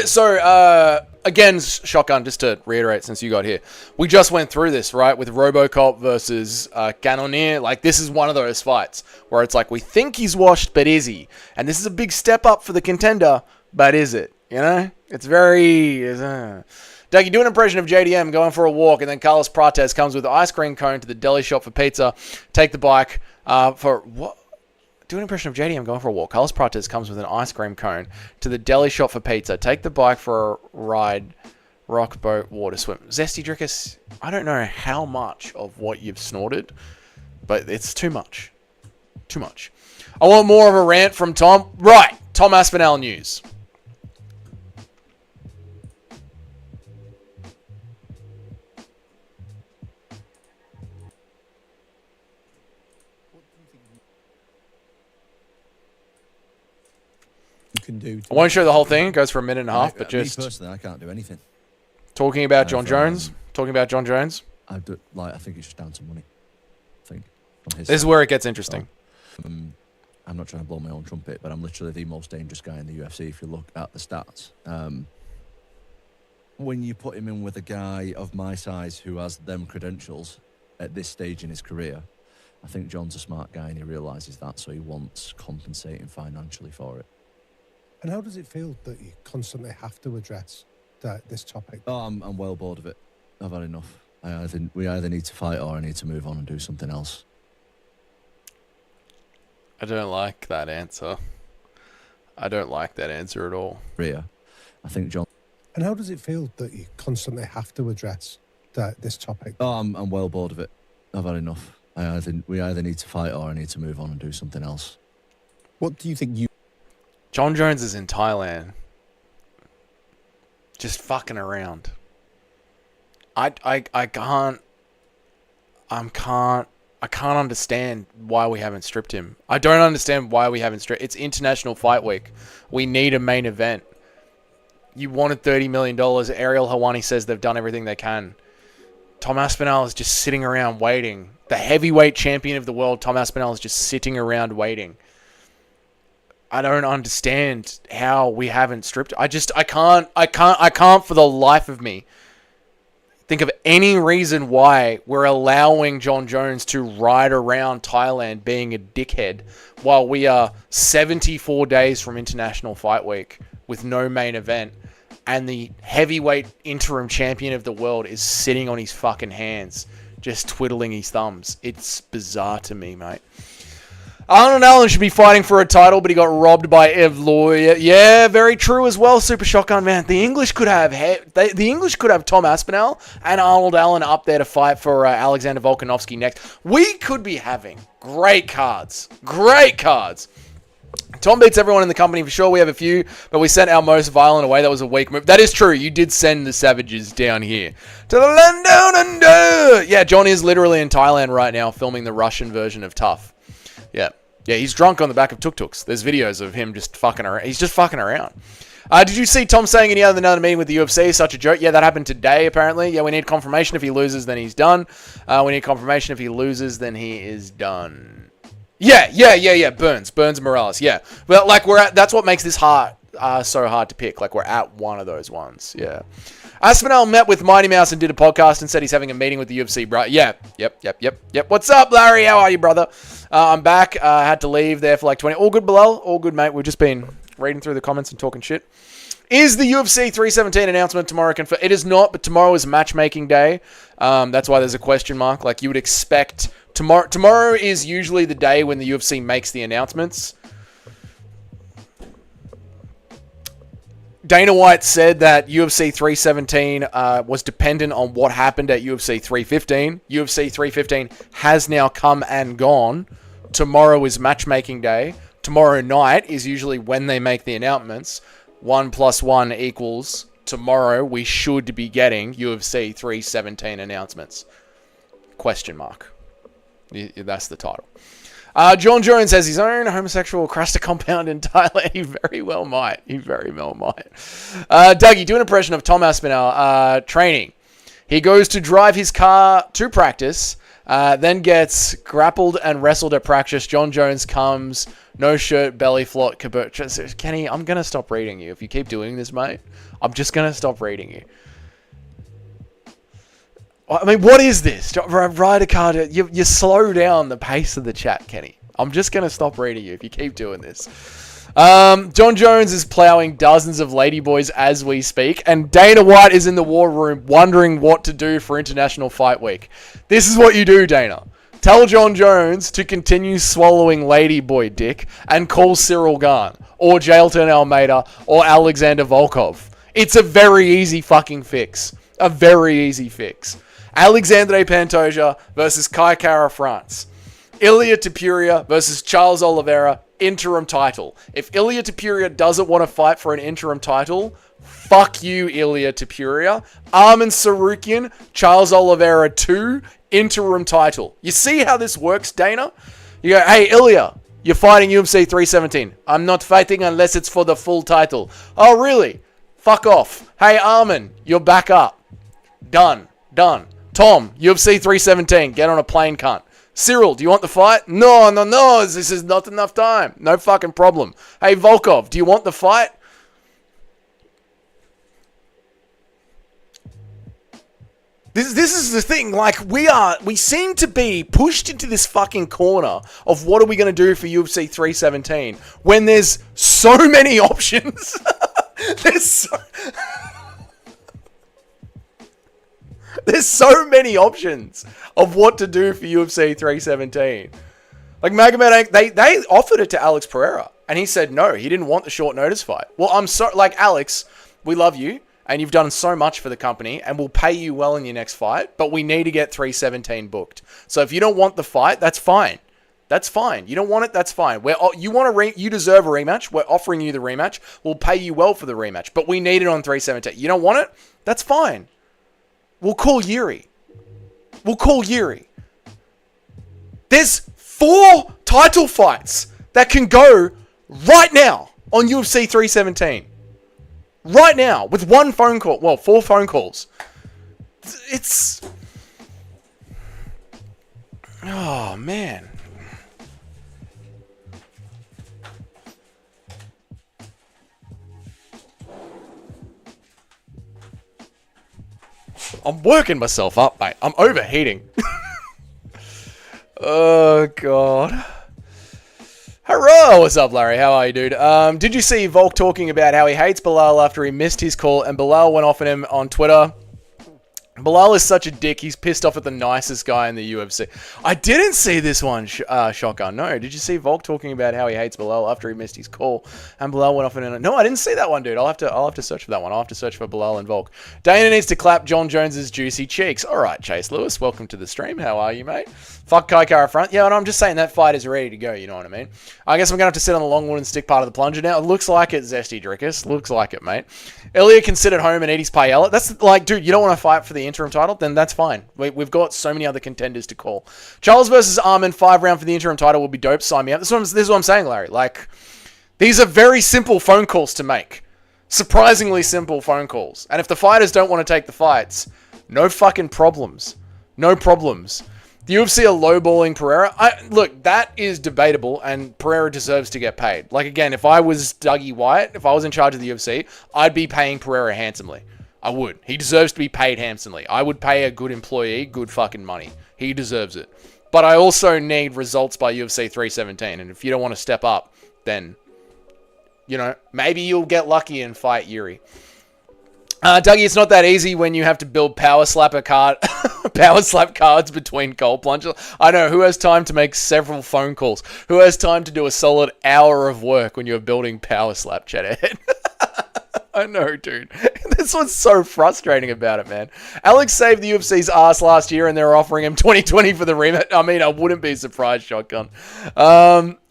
Speaker 1: again, Shotgun, just to reiterate since you got here, we just went through this, right, with Robocop versus Cannonier. Like, this is one of those fights where it's like, we think he's washed, but is he? And this is a big step up for the contender, but is it? You know? It's very... Doug, you do an impression of JDM going for a walk, and then Carlos Prates comes with an ice cream cone to the deli shop for pizza. Take the bike for... What? Do an impression of JDM going for a walk. Carlos Prates comes with an ice cream cone to the deli shop for pizza. Take the bike for a ride. Rock, boat, water, swim. Zesty Drickus, I don't know how much of what you've snorted, but it's too much. Too much. I want more of a rant from Tom. Right. Tom Aspinall news.
Speaker 2: Can do.
Speaker 1: I won't show the whole thing. It goes for a minute and a half, but just...
Speaker 2: Me personally, I can't do anything.
Speaker 1: Talking about John Jones. Talking about John Jones.
Speaker 2: I think it's just down to money. I think.
Speaker 1: This is where it gets interesting.
Speaker 2: I'm not trying to blow my own trumpet, but I'm literally the most dangerous guy in the UFC if you look at the stats. When you put him in with a guy of my size who has them credentials at this stage in his career, I think John's a smart guy and he realises that, so he wants compensating financially for it.
Speaker 3: And how does it feel that you constantly have to address this topic?
Speaker 2: Oh, I'm well bored of it. I've had enough. We either need to fight or I need to move on and do something else.
Speaker 1: I don't like that answer. I don't like that answer at all.
Speaker 2: Rhea, I think John...
Speaker 3: And how does it feel that you constantly have to address this topic?
Speaker 2: Oh, I'm well bored of it. I've had enough. We either need to fight or I need to move on and do something else.
Speaker 3: What do you think you...
Speaker 1: John Jones is in Thailand. Just fucking around. I can't understand why we haven't stripped him. I don't understand why we haven't stripped. It's International Fight Week. We need a main event. You wanted $30 million. Ariel Helwani says they've done everything they can. Tom Aspinall is just sitting around waiting. The heavyweight champion of the world, Tom Aspinall, is just sitting around waiting. I don't understand how we haven't stripped. I can't for the life of me think of any reason why we're allowing John Jones to ride around Thailand being a dickhead while we are 74 days from International Fight Week with no main event, and the heavyweight interim champion of the world is sitting on his fucking hands, just twiddling his thumbs. It's bizarre to me, mate. Arnold Allen should be fighting for a title, but he got robbed by Ev Lawyer. Yeah, very true as well, Super Shotgun, man. The English could have Tom Aspinall and Arnold Allen up there to fight for Alexander Volkanovski next. We could be having great cards. Great cards. Tom beats everyone in the company for sure. We have a few, but we sent our most violent away. That was a weak move. That is true. You did send the savages down here to the land down under. Yeah, John is literally in Thailand right now filming the Russian version of Tough. Yeah, he's drunk on the back of tuk-tuks. There's videos of him just fucking around. He's just fucking around. Did you see Tom saying any other meeting with the UFC? Such a joke. Yeah, that happened today, apparently. Yeah, we need confirmation. If he loses, then he's done. We need confirmation. If he loses, then he is done. Yeah. Burns Morales. Yeah. Well, like, that's what makes this so hard to pick. Like, we're at one of those ones. Yeah. Aspinall met with Mighty Mouse and did a podcast and said he's having a meeting with the UFC, bro. Yeah. Yep. What's up, Larry? How are you, brother? I'm back. Had to leave there for like 20. All good, Bilal? All good, mate. We've just been reading through the comments and talking shit. Is the UFC 317 announcement tomorrow confirmed? It is not, but tomorrow is matchmaking day. That's why there's a question mark. Like, you would expect Tomorrow is usually the day when the UFC makes the announcements. Dana White said that UFC 317 was dependent on what happened at UFC 315. UFC 315 has now come and gone. Tomorrow is matchmaking day. Tomorrow night is usually when they make the announcements. 1 + 1 equals tomorrow we should be getting UFC 317 announcements. Question mark. That's the title. John Jones has his own homosexual crusted compound in Thailand. He very well might. Dougie, do an impression of Tom Aspinall training. He goes to drive his car to practice, then gets grappled and wrestled at practice. John Jones comes, no shirt, belly flop, caboose. Kenny, I'm going to stop reading you. If you keep doing this, mate, I'm just going to stop reading you. I mean, what is this? Ride a car. You slow down the pace of the chat, Kenny. I'm just going to stop reading you if you keep doing this. John Jones is plowing dozens of ladyboys as we speak, and Dana White is in the war room wondering what to do for International Fight Week. This is what you do, Dana. Tell John Jones to continue swallowing ladyboy dick and call Cyril Gane, or Jailton Almeida, or Alexander Volkov. It's a very easy fucking fix. A very easy fix. Alexandre Pantoja versus Kai Kara France. Ilia Topuria versus Charles Oliveira, interim title. If Ilia Topuria doesn't want to fight for an interim title, fuck you, Ilia Topuria. Arman Tsarukyan, Charles Oliveira 2, interim title. You see how this works, Dana? You go, hey, Ilia, you're fighting UFC 317. I'm not fighting unless it's for the full title. Oh, really? Fuck off. Hey, Arman, you're back up. Done. Tom, UFC 317, get on a plane, cunt. Cyril, do you want the fight? No, this is not enough time. No fucking problem. Hey, Volkov, do you want the fight? This is the thing, like, we seem to be pushed into this fucking corner of what are we going to do for UFC 317 when there's so many options. There's so many options of what to do for UFC 317. Like, Magomed, they offered it to Alex Pereira, and he said no. He didn't want the short notice fight. Well, I'm so, like, Alex, we love you, and you've done so much for the company, and we'll pay you well in your next fight, but we need to get 317 booked. So if you don't want the fight, that's fine. That's fine. You don't want it, that's fine. You deserve a rematch. We're offering you the rematch. We'll pay you well for the rematch, but we need it on 317. You don't want it? That's fine. We'll call Yuri. There's 4 title fights that can go right now on UFC 317. Right now, with 1 phone call. Well, 4 phone calls. It's... Oh, man. I'm working myself up, mate. I'm overheating. Oh, God. Hurrah! What's up, Larry? How are you, dude? Did you see Volk talking about how he hates Bilal after he missed his call and Bilal went off on him on Twitter? Bilal is such a dick. He's pissed off at the nicest guy in the UFC. I didn't see this one, Shotgun. No, did you see Volk talking about how he hates Bilal after he missed his call and Bilal went off on him? No, I didn't see that one, dude. I'll have to search for that one. I'll have to search for Bilal and Volk. Dana needs to clap John Jones's juicy cheeks. All right, Chase Lewis, welcome to the stream. How are you, mate? Fuck Kai Kara front. Yeah, and I'm just saying that fight is ready to go. You know what I mean? I guess I'm gonna have to sit on the long wooden stick part of the plunger now. It looks like it, Zesty Drickus. Looks like it, mate. Ilya can sit at home and eat his paella. That's like, dude, you don't want to fight for the interim title? Then that's fine. We've got so many other contenders to call. Charles versus Arman, 5-round for the interim title will be dope. Sign me up. This is what I'm saying, Larry. Like, these are very simple phone calls to make. Surprisingly simple phone calls. And if the fighters don't want to take the fights, no fucking problems. No problems. The UFC are lowballing Pereira. Look, that is debatable, and Pereira deserves to get paid. Like, again, if I was Dougie White, if I was in charge of the UFC, I'd be paying Pereira handsomely. I would. He deserves to be paid handsomely. I would pay a good employee good fucking money. He deserves it. But I also need results by UFC 317, and if you don't want to step up, then, you know, maybe you'll get lucky and fight Yuri. Dougie, it's not that easy when you have to build Power Slapper card power slap cards between cold plunges. I know, who has time to make several phone calls? Who has time to do a solid hour of work when you're building power slap, Cheddarhead? I know, dude. This was so frustrating about it, man. Alex saved the UFC's ass last year, and they're offering him 2020 for the rematch. I mean, I wouldn't be surprised, Shotgun.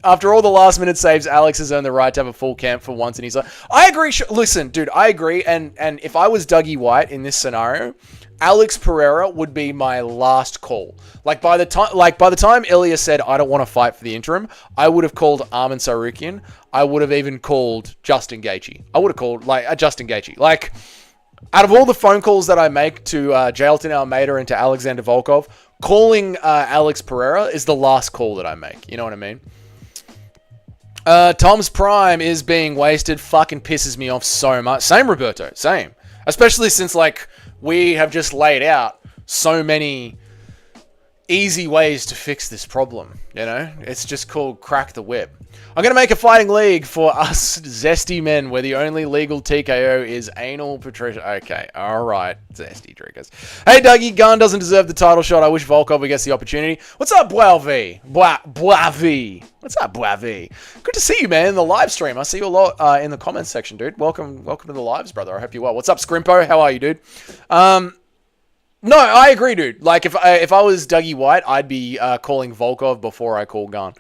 Speaker 1: After all the last-minute saves, Alex has earned the right to have a full camp for once, and he's like, I agree. Listen, dude, I agree. And if I was Dougie White in this scenario, Alex Pereira would be my last call. By the time Ilya said, I don't want to fight for the interim, I would have called Arman Tsarukyan. I would have even called Justin Gaethje. I would have called, Justin Gaethje. Out of all the phone calls that I make to Jailton Almeida and to Alexander Volkov, calling Alex Pereira is the last call that I make. You know what I mean? Tom's Prime is being wasted. Fucking pisses me off so much. Same, Roberto. Same. Especially since, we have just laid out so many easy ways to fix this problem, you know? It's just called crack the whip. I'm going to make a fighting league for us zesty men where the only legal TKO is anal Patricia. Okay, alright, zesty drinkers. Hey, Dougie, Gunn doesn't deserve the title shot. I wish Volkov gets the opportunity. What's up, Boavi? Boavi. What's up, Boavi? Good to see you, man, in the live stream. I see you a lot in the comments section, dude. Welcome to the lives, brother. I hope you're well. What's up, Scrimpo? How are you, dude? No, I agree, dude. If I was Dougie White, I'd be calling Volkov before I call Gunn.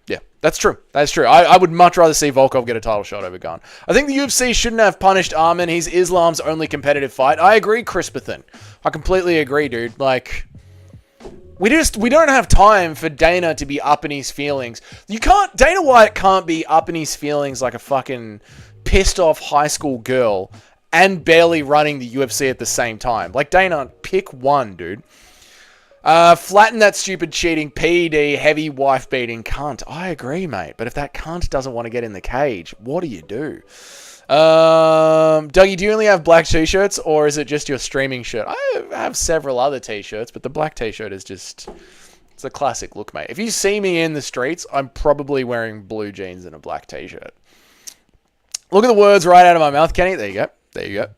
Speaker 1: Yeah, that's true. That's true. I would much rather see Volkov get a title shot over Gunn. I think the UFC shouldn't have punished Arman. He's Islam's only competitive fight. I agree, Crispathan. I completely agree, dude. We don't have time for Dana to be up in his feelings. Dana White can't be up in his feelings like a fucking pissed off high school girl and barely running the UFC at the same time. Dana, pick one, dude. Flatten that stupid cheating PED heavy wife beating cunt. I agree, mate. But if that cunt doesn't want to get in the cage, what do you do? Dougie, do you only have black t-shirts or is it just your streaming shirt? I have several other t-shirts, but the black t-shirt is just, it's a classic look, mate. If you see me in the streets, I'm probably wearing blue jeans and a black t-shirt. Look at the words right out of my mouth, Kenny. There you go. There you go.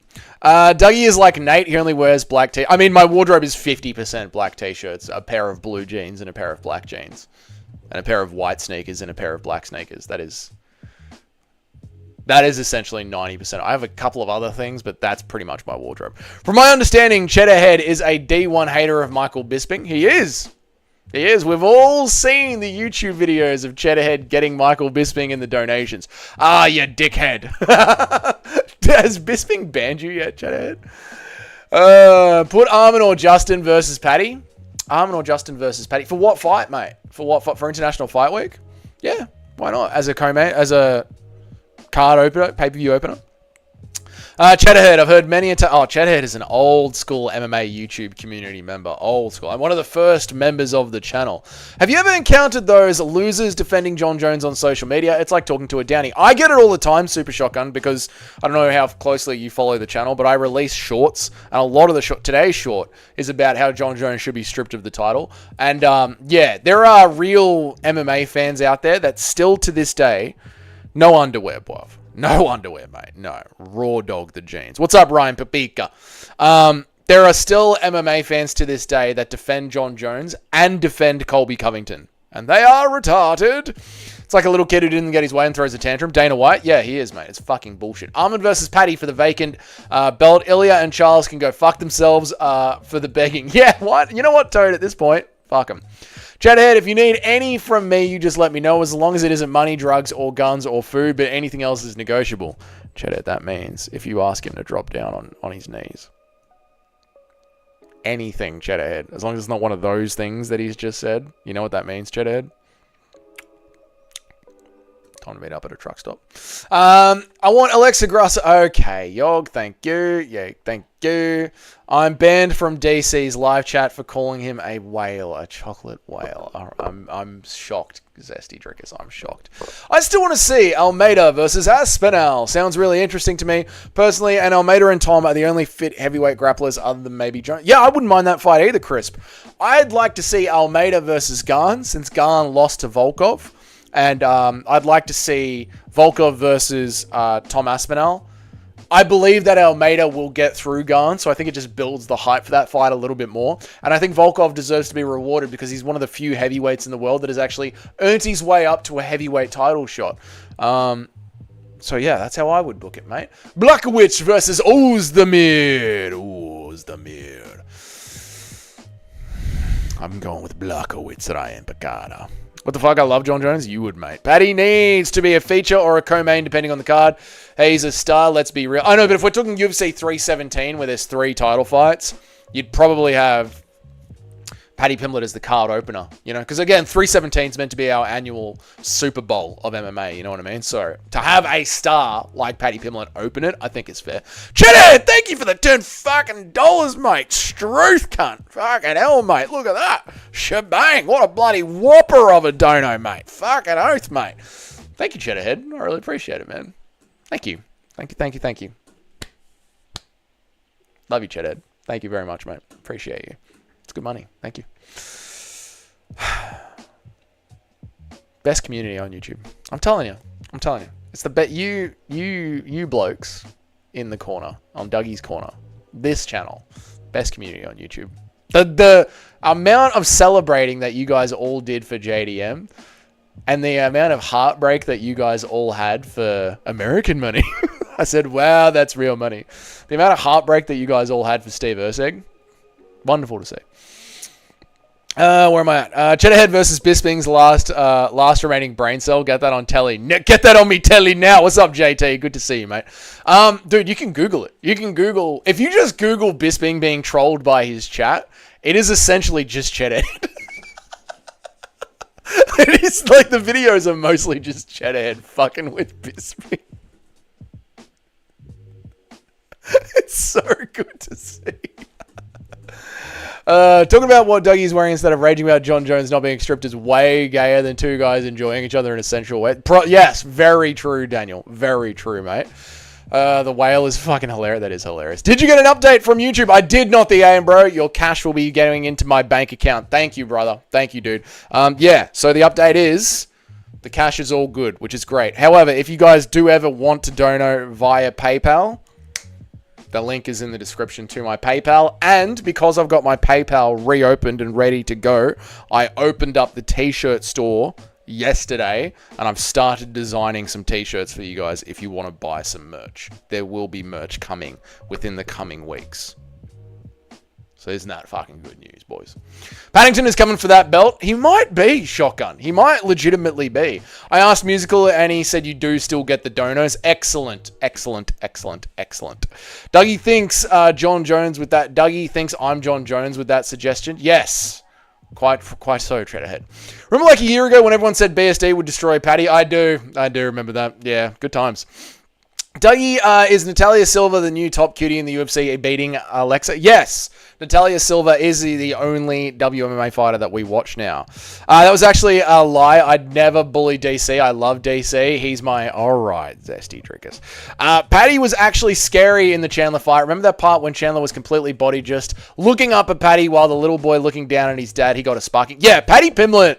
Speaker 1: Dougie is like Nate. He only wears black t. I mean, my wardrobe is 50% black t-shirts, a pair of blue jeans, and a pair of black jeans, and a pair of white sneakers and a pair of black sneakers. That is essentially 90%. I have a couple of other things, but that's pretty much my wardrobe. From my understanding, Cheddarhead is a D1 hater of Michael Bisping. He is. He is. We've all seen the YouTube videos of Cheddarhead getting Michael Bisping in the donations. Ah, you dickhead. Has Bisping banned you yet, Cheddarhead? Put Arman or Justin versus Paddy. Arman or Justin versus Paddy. For what fight, mate? For what fight? For International Fight Week? Yeah, why not? As a co-main, as a card opener, pay-per-view opener. Cheddarhead, I've heard many Cheddarhead is an old school MMA YouTube community member. Old school. I'm one of the first members of the channel. Have you ever encountered those losers defending Jon Jones on social media? It's like talking to a Downy. I get it all the time, Super Shotgun, because I don't know how closely you follow the channel, but I release shorts, and a lot of the today's short is about how Jon Jones should be stripped of the title. And yeah, there are real MMA fans out there that still to this day, no underwear, bruv. No underwear, mate. No. Raw dog the jeans. What's up, Ryan Papika? There are still MMA fans to this day that defend Jon Jones and defend Colby Covington. And they are retarded. It's like a little kid who didn't get his way and throws a tantrum. Dana White? Yeah, he is, mate. It's fucking bullshit. Arman versus Paddy for the vacant belt. Ilya and Charles can go fuck themselves for the begging. Yeah, what? You know what, Toad, at this point? Fuck them. Chadhead, if you need any from me, you just let me know, as long as it isn't money, drugs, or guns, or food, but anything else is negotiable. Chadhead, that means if you ask him to drop down on his knees. Anything, Chadhead. As long as it's not one of those things that he's just said. You know what that means, Chadhead? Time to meet up at a truck stop. I want Alexa Grasso. Okay, Yog, thank you. Yeah, thank you. I'm banned from DC's live chat for calling him a whale, a chocolate whale. I'm shocked, Zesty Drinkers. I'm shocked. I still want to see Almeida versus Aspinall. Sounds really interesting to me personally. And Almeida and Tom are the only fit heavyweight grapplers other than maybe Jones. Yeah, I wouldn't mind that fight either, Crisp. I'd like to see Almeida versus Garn, since Garn lost to Volkov. And I'd like to see Volkov versus Tom Aspinall. I believe that Almeida will get through Gane, so I think it just builds the hype for that fight a little bit more. And I think Volkov deserves to be rewarded because he's one of the few heavyweights in the world that has actually earned his way up to a heavyweight title shot. So yeah, that's how I would book it, mate. Blachowicz versus Ozdemir. Ozdemir. I'm going with Blachowicz, Ryan Picada. What the fuck? I love John Jones. You would, mate. Paddy needs to be a feature or a co-main, depending on the card. He's a star. Let's be real. I know, but if we're talking UFC 317, where there's 3 title fights, you'd probably have Paddy Pimblett as the card opener. You know, because again, 317 is meant to be our annual Super Bowl of MMA. You know what I mean? So to have a star like Paddy Pimblett open it, I think is fair. Cheddar, thank you for the $10 mate. Struth cunt. Fucking hell, mate. Look at that. Shebang. What a bloody whopper of a dono, mate. Fucking oath, mate. Thank you, Cheddarhead. I really appreciate it, man. Thank you. Thank you. Love you, Cheddarhead. Thank you very much, mate. Appreciate you. It's good money. Thank you. Best community on YouTube. I'm telling you. It's the bet. You blokes in the corner, on Dougie's corner. This channel. Best community on YouTube. The amount of celebrating that you guys all did for JDM and the amount of heartbreak that you guys all had for American money. I said, wow, that's real money. The amount of heartbreak that you guys all had for Steve Erceg. Wonderful to see. Where am I at? Cheddarhead versus Bisping's last remaining brain cell. Get that on telly. Get that on me telly now. What's up, JT? Good to see you, mate. Dude, you can Google it. If you just Google Bisping being trolled by his chat, it is essentially just Cheddarhead. It is like the videos are mostly just Cheddarhead fucking with Bisping. It's so good to see. Talking about what Dougie's wearing instead of raging about John Jones not being stripped is way gayer than two guys enjoying each other in a sensual way. Yes, very true, Daniel. Very true, mate. The whale is fucking hilarious. That is hilarious. Did you get an update from YouTube? I did not, the AM, bro. Your cash will be getting into my bank account. Thank you, brother. Thank you, dude. Yeah, so the update is the cash is all good, which is great. However, if you guys do ever want to donate via PayPal, the link is in the description to my PayPal. And because I've got my PayPal reopened and ready to go, I opened up the t-shirt store yesterday and I've started designing some t-shirts for you guys if you want to buy some merch. There will be merch coming within the coming weeks. So isn't that fucking good news, boys? Paddington is coming for that belt. He might be, Shotgun. He might legitimately be. I asked Musical and he said you do still get the donos. Excellent. Dougie thinks John Jones with that. Dougie thinks I'm John Jones with that suggestion. Yes. Quite so, tread ahead. Remember like a year ago when everyone said BSD would destroy Paddy? I do remember that. Yeah, good times. Dougie, is Natalia Silva the new top cutie in the UFC beating Alexa? Yes. Natalia Silva is the only WMMA fighter that we watch now. That was actually a lie. I'd never bully DC. I love DC. He's my alright zesty drinkers. Paddy was actually scary in the Chandler fight. Remember that part when Chandler was completely body just looking up at Paddy while the little boy looking down at his dad, he got a sparking. Yeah, Paddy Pimblett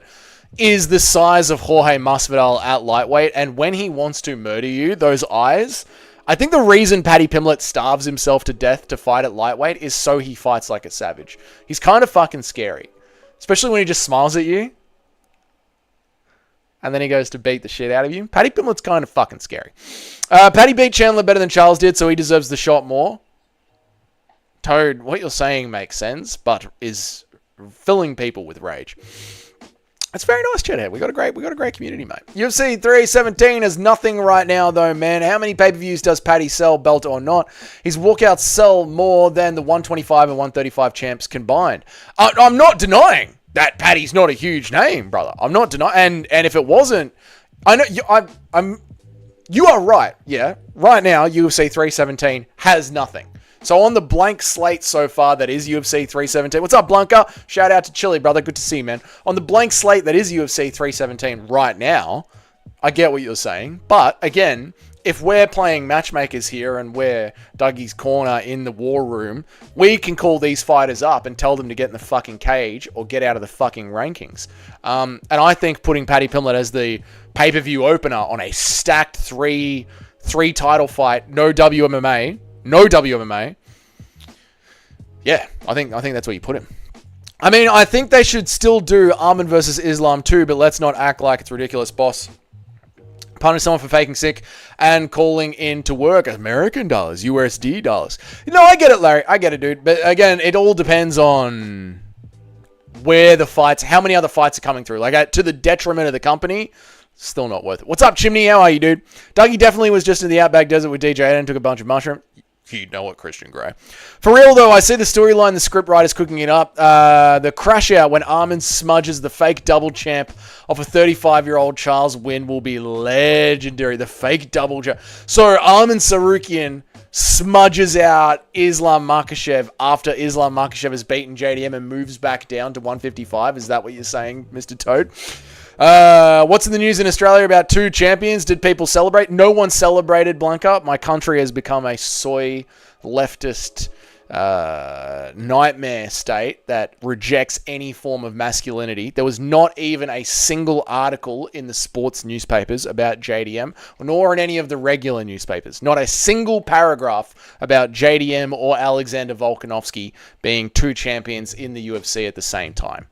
Speaker 1: is the size of Jorge Masvidal at lightweight, and when he wants to murder you, those eyes... I think the reason Paddy Pimblett starves himself to death to fight at lightweight is so he fights like a savage. He's kind of fucking scary. Especially when he just smiles at you. And then he goes to beat the shit out of you. Paddy Pimblett's kind of fucking scary. Paddy beat Chandler better than Charles did, so he deserves the shot more. Toad, what you're saying makes sense, but is filling people with rage. That's very nice, Chedhead. We got a great community, mate. UFC 317 is nothing right now, though, man. How many pay-per-views does Paddy sell, belt or not? His walkouts sell more than the 125 and 135 champs combined. I'm not denying that Paddy's not a huge name, brother. I'm not denying, and if it wasn't, I know you are right. Yeah, right now UFC 317 has nothing. So on the blank slate so far that is UFC 317. What's up, Blanca? Shout out to Chili, brother. Good to see you, man. On the blank slate that is UFC 317 right now, I get what you're saying. But, again, if we're playing matchmakers here and we're Dougie's corner in the war room, we can call these fighters up and tell them to get in the fucking cage or get out of the fucking rankings. And I think putting Paddy Pimblett as the pay-per-view opener on a stacked 3-title fight, no WMMA. No WMMA. Yeah, I think that's where you put him. I mean, I think they should still do Arman versus Islam too, but let's not act like it's ridiculous, boss. Punish someone for faking sick and calling in to work. American dollars, USD dollars. I get it, Larry. I get it, dude. But again, it all depends on where the fights, how many other fights are coming through. Like, to the detriment of the company, still not worth it. What's up, Chimney? How are you, dude? Dougie definitely was just in the Outback Desert with DJ and took a bunch of mushrooms. You know what, Christian Grey. For real, though, I see the storyline, the script writer's cooking it up. The crash out when Arman smudges the fake double champ of a 35-year-old Charles Wynn will be legendary. The fake double champ. So Arman Sarukian smudges out Islam Makhachev after Islam Makhachev has beaten JDM and moves back down to 155. Is that what you're saying, Mr. Toad? What's in the news in Australia about 2 champions? Did people celebrate? No one celebrated, Blanca. My country has become a soy leftist nightmare state that rejects any form of masculinity. There was not even a single article in the sports newspapers about JDM, nor in any of the regular newspapers. Not a single paragraph about JDM or Alexander Volkanovski being 2 champions in the UFC at the same time.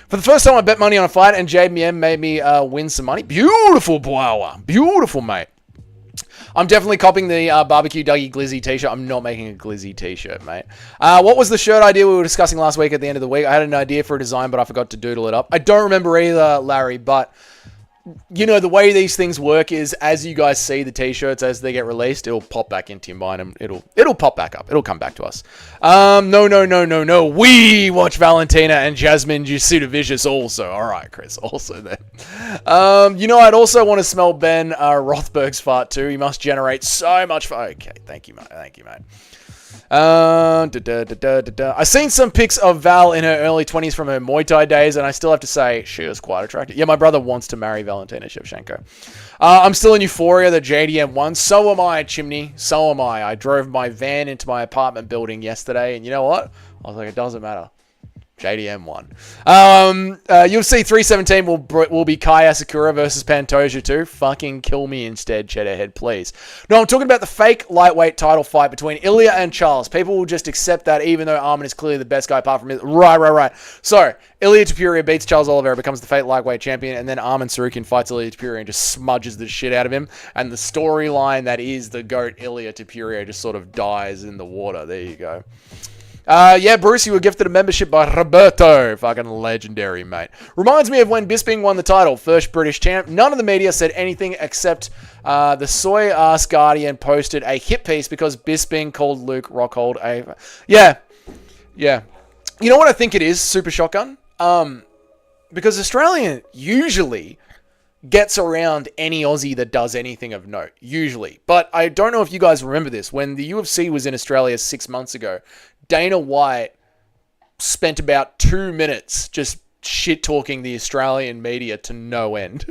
Speaker 1: For the first time, I bet money on a fight, and JBM made me win some money. Beautiful, Blower. Beautiful, mate. I'm definitely copying the Barbecue Dougie Glizzy t-shirt. I'm not making a Glizzy t-shirt, mate. What was the shirt idea we were discussing last week at the end of the week? I had an idea for a design, but I forgot to doodle it up. I don't remember either, Larry, but the way these things work is as you guys see the t-shirts as they get released, it'll pop back into your mind and it'll pop back up. It'll come back to us. No. We watch Valentina and Jasmine Jusuda Vicious also. All right, Chris. Also then. I'd also want to smell Ben Rothberg's fart too. He must generate so much fart. Okay, thank you, mate. I've seen some pics of Val in her early 20s from her Muay Thai days, and I still have to say she was quite attractive. Yeah, my brother wants to marry Valentina Shevchenko. I'm still in euphoria that JDM won. So am I, Chimney. So am I. I drove my van into my apartment building yesterday, and you know what? I was like, it doesn't matter. JDM won. UFC 317 will be Kai Asakura versus Pantoja too. Fucking kill me instead, Cheddarhead, please. No, I'm talking about the fake lightweight title fight between Ilya and Charles. People will just accept that even though Arman is clearly the best guy apart from his... Right. So, Ilya Topuria beats Charles Oliveira, becomes the fake lightweight champion, and then Arman Sarukian fights Ilya Topuria and just smudges the shit out of him. And the storyline that is the GOAT Ilya Topuria just sort of dies in the water. There you go. Yeah, Bruce, you were gifted a membership by Roberto. Fucking legendary, mate. Reminds me of when Bisping won the title, first British champ. None of the media said anything except the soy-ass Guardian posted a hit piece because Bisping called Luke Rockhold a... Yeah. You know what I think it is, Super Shotgun? Because Australian usually gets around any Aussie that does anything of note. Usually. But I don't know if you guys remember this. When the UFC was in Australia 6 months ago, Dana White spent about 2 minutes just shit-talking the Australian media to no end.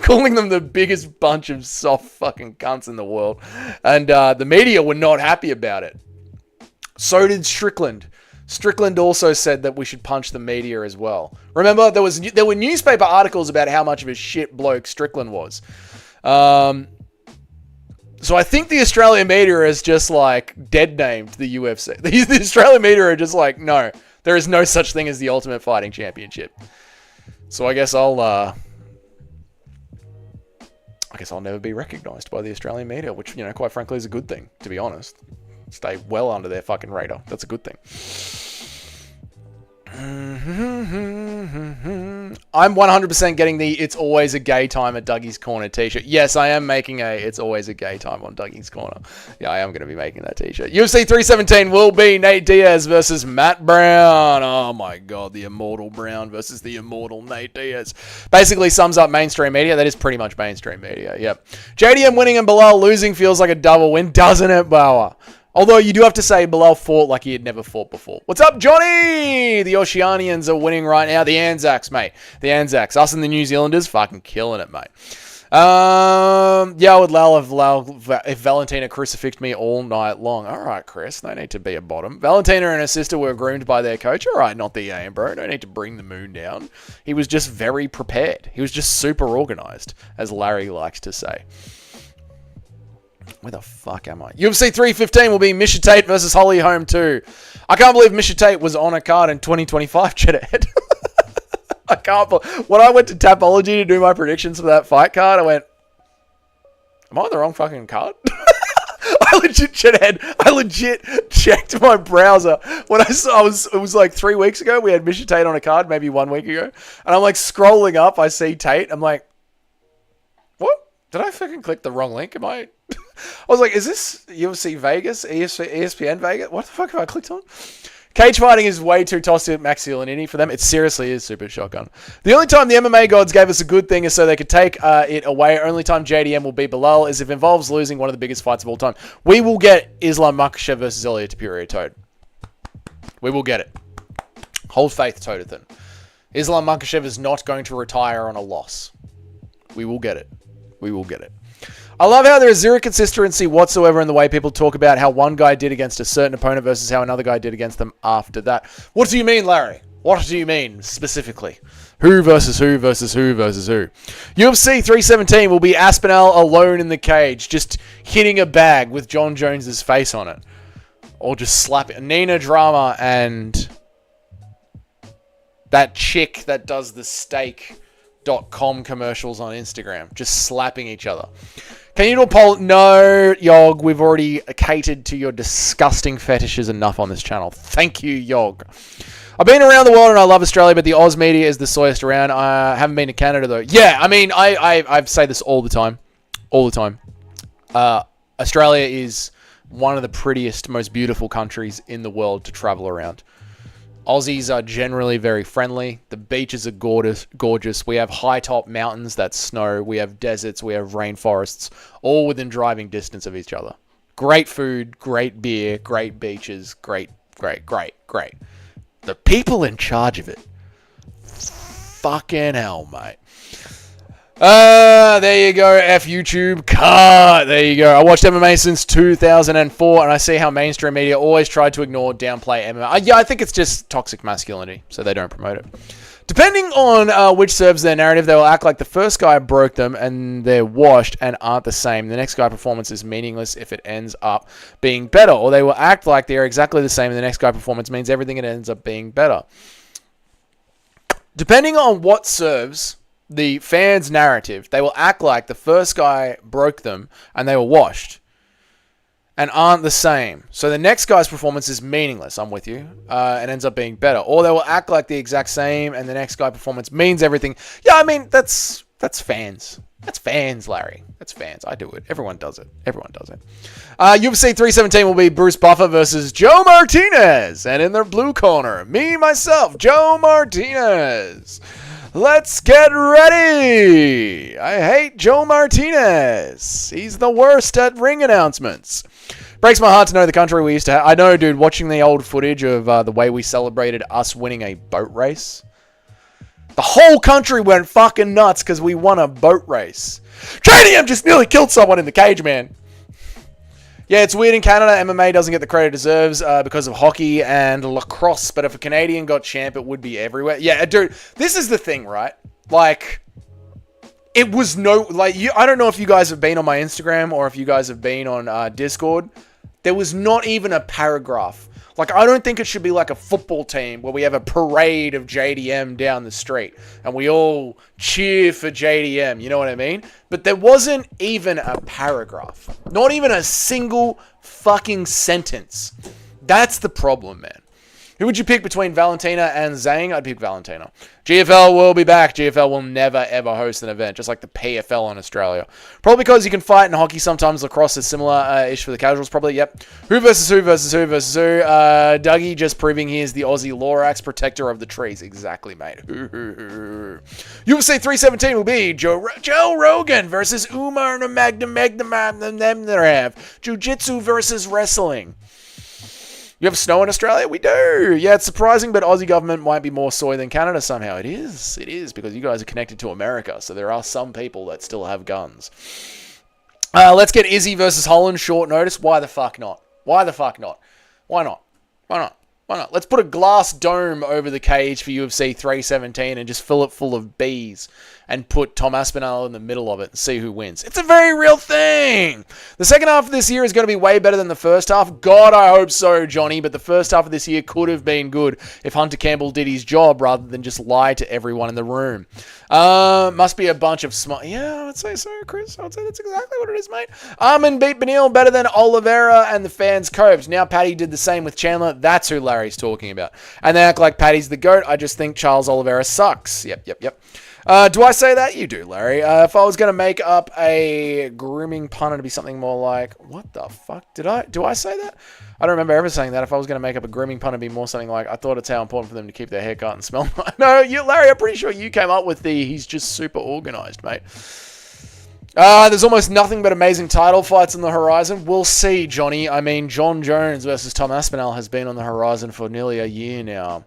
Speaker 1: Calling them the biggest bunch of soft fucking cunts in the world. And the media were not happy about it. So did Strickland. Strickland also said that we should punch the media as well. Remember, there were newspaper articles about how much of a shit bloke Strickland was. So I think the Australian media is just like dead named the UFC. The Australian media are just like, no, there is no such thing as the Ultimate Fighting Championship. So I guess I'll never be recognised by the Australian media, which, quite frankly is a good thing, to be honest. Stay well under their fucking radar. That's a good thing. I'm 100% getting the It's Always a Gay Time at Dougie's Corner t-shirt. Yes, I am making a It's Always a Gay Time on Dougie's Corner. Yeah, I am going to be making that t-shirt. UFC 317 will be Nate Diaz versus Matt Brown. Oh my god, the immortal Brown versus the immortal Nate Diaz. Basically sums up mainstream media. That is pretty much mainstream media, yep. JDM winning and Bilal losing feels like a double win, doesn't it, Bauer? Although you do have to say Bilal fought like he had never fought before. What's up, Johnny? The Oceanians are winning right now. The Anzacs, mate. The Anzacs. Us and the New Zealanders fucking killing it, mate. Yeah, I would allow if Valentina crucifixed me all night long. All right, Chris, no need to be a bottom. Valentina and her sister were groomed by their coach. All right, not the AM, bro. No need to bring the moon down. He was just very prepared. He was just super organized, as Larry likes to say. Where the fuck am I? UFC 315 will be Misha Tate versus Holly Holm 2. I can't believe Misha Tate was on a card in 2025, Chedhead. I can't believe... When I went to Tapology to do my predictions for that fight card, I went, am I on the wrong fucking card? I legit checked my browser when I saw it was like 3 weeks ago. We had Misha Tate on a card, maybe 1 week ago. And I'm like scrolling up, I see Tate. I'm like, what? Did I fucking click the wrong link? I was like, is this UFC Vegas? ESPN Vegas? What the fuck have I clicked on? Cage fighting is way too toxic masculinity for them. It seriously is Super Shotgun. The only time the MMA gods gave us a good thing is so they could take it away. Only time JDM will beat Bilal is if it involves losing one of the biggest fights of all time. We will get Islam Makhachev versus Elliot Tapiri Toad. We will get it. Hold faith, Toadathan. Islam Makhachev is not going to retire on a loss. We will get it. We will get it. I love how there is zero consistency whatsoever in the way people talk about how one guy did against a certain opponent versus how another guy did against them after that. What do you mean, Larry? What do you mean, specifically? Who versus who versus who versus who? UFC 317 will be Aspinall alone in the cage, just hitting a bag with John Jones's face on it. Or just slapping. Nina Drama and that chick that does the steak.com commercials on Instagram, just slapping each other. Can you do a poll? No, Yog. We've already catered to your disgusting fetishes enough on this channel. Thank you, Yog. I've been around the world and I love Australia, but the Oz media is the soyest around. I haven't been to Canada, though. Yeah, I mean, I say this all the time. All the time. Australia is one of the prettiest, most beautiful countries in the world to travel around. Aussies are generally very friendly. The beaches are gorgeous. We have high-top mountains that snow. We have deserts. We have rainforests, all within driving distance of each other. Great food, great beer, great beaches, great. The people in charge of it. Fucking hell, mate. There you go, F YouTube, cut. There you go. I watched MMA since 2004, and I see how mainstream media always tried to ignore, downplay MMA. Yeah, I think it's just toxic masculinity, so they don't promote it. Depending on which serves their narrative, they will act like the first guy broke them, and they're washed and aren't the same. The next guy's performance is meaningless if it ends up being better, or they will act like they're exactly the same, and the next guy's performance means everything and it ends up being better. Depending on what serves the fans' narrative, they will act like the first guy broke them and they were washed and aren't the same. So the next guy's performance is meaningless, I'm with you, and ends up being better. Or they will act like the exact same and the next guy's performance means everything. Yeah, I mean, that's fans. That's fans, Larry. That's fans. I do it. Everyone does it. Everyone does it. UFC 317 will be Bruce Buffer versus Joe Martinez. And in the blue corner, me, myself, Joe Martinez. Let's get ready! I hate Joe Martinez. He's the worst at ring announcements. Breaks my heart to know the country we used to have. I know, dude, watching the old footage of the way we celebrated us winning a boat race. The whole country went fucking nuts because we won a boat race. JDM just nearly killed someone in the cage, man. Yeah, it's weird in Canada. MMA doesn't get the credit it deserves because of hockey and lacrosse. But if a Canadian got champ, it would be everywhere. Yeah, dude, this is the thing, right? Like, it was no... Like, I don't know if you guys have been on my Instagram or if you guys have been on Discord. There was not even a paragraph. Like, I don't think it should be like a football team where we have a parade of JDM down the street and we all cheer for JDM, you know what I mean? But there wasn't even a paragraph. Not even a single fucking sentence. That's the problem, man. Who would you pick between Valentina and Zhang? I'd pick Valentina. GFL will be back. GFL will never, ever host an event, just like the PFL in Australia. Probably because you can fight in hockey. Sometimes lacrosse is similar-ish for the casuals, probably. Yep. Who versus who versus who versus who? Dougie just proving he is the Aussie Lorax, protector of the trees. Exactly, mate. UFC 317 will be Joe Rogan versus Umar Nurmagomedov. Jiu-Jitsu versus wrestling. You have snow in Australia? We do. Yeah, it's surprising, but Aussie government might be more soy than Canada somehow. It is, because you guys are connected to America, so there are some people that still have guns. Let's get Izzy versus Holland short notice. Why the fuck not? Why the fuck not? Why not? Why not? Why not? Let's put a glass dome over the cage for UFC 317 and just fill it full of bees and put Tom Aspinall in the middle of it and see who wins. It's a very real thing. The second half of this year is going to be way better than the first half. God, I hope so, Johnny. But the first half of this year could have been good if Hunter Campbell did his job rather than just lie to everyone in the room. Must be a bunch of smart... Yeah, I would say so, Chris. I would say that's exactly what it is, mate. Armin beat Beneil better than Oliveira and the fans coped. Now Paddy did the same with Chandler. That's who Larry's talking about. And they act like Paddy's the GOAT. I just think Charles Oliveira sucks. Yep. Do I say that? You do, Larry. If I was going to make up a grooming pun, it'd be something more like... What the fuck? Do I say that? I don't remember ever saying that. If I was going to make up a grooming pun, it'd be more something like, I thought it's how important for them to keep their hair cut and smell nice. No, Larry, I'm pretty sure you came up with he's just super organized, mate. There's almost nothing but amazing title fights on the horizon. We'll see, Johnny. I mean, John Jones versus Tom Aspinall has been on the horizon for nearly a year now.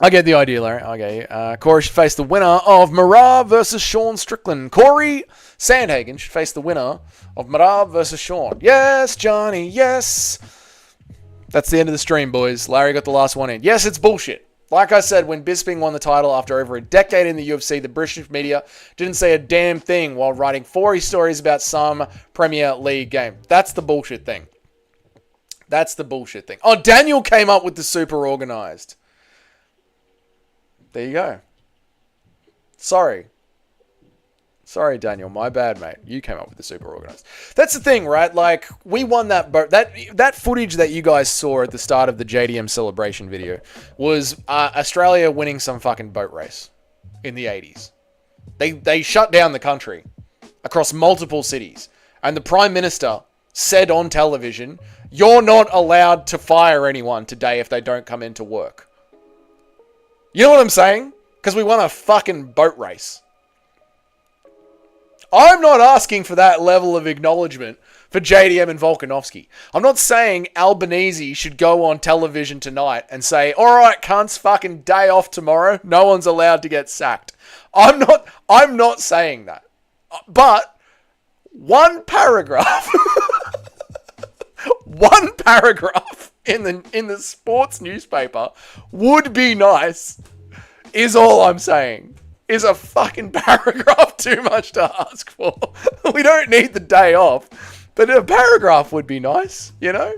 Speaker 1: I get the idea, Larry. Okay. Corey should face the winner of Marab versus Sean Strickland. Corey Sandhagen should face the winner of Marab versus Sean. Yes, Johnny, yes. That's the end of the stream, boys. Larry got the last one in. Yes, it's bullshit. Like I said, when Bisping won the title after over a decade in the UFC, the British media didn't say a damn thing while writing 4 stories about some Premier League game. That's the bullshit thing. Oh, Daniel came up with the super organized. There you go. Sorry, Daniel. My bad, mate. You came up with the super organized. That's the thing, right? Like, we won that boat. That footage that you guys saw at the start of the JDM celebration video was Australia winning some fucking boat race in the 80s. They shut down the country across multiple cities. And the Prime Minister said on television, you're not allowed to fire anyone today if they don't come into work. You know what I'm saying? Because we won a fucking boat race. I'm not asking for that level of acknowledgement for JDM and Volkanovski. I'm not saying Albanese should go on television tonight and say, all right, cunts, fucking day off tomorrow. No one's allowed to get sacked. I'm not saying that. But one paragraph in the sports newspaper would be nice, is all I'm saying. Is a fucking paragraph too much to ask for? We don't need the day off, but a paragraph would be nice, you know?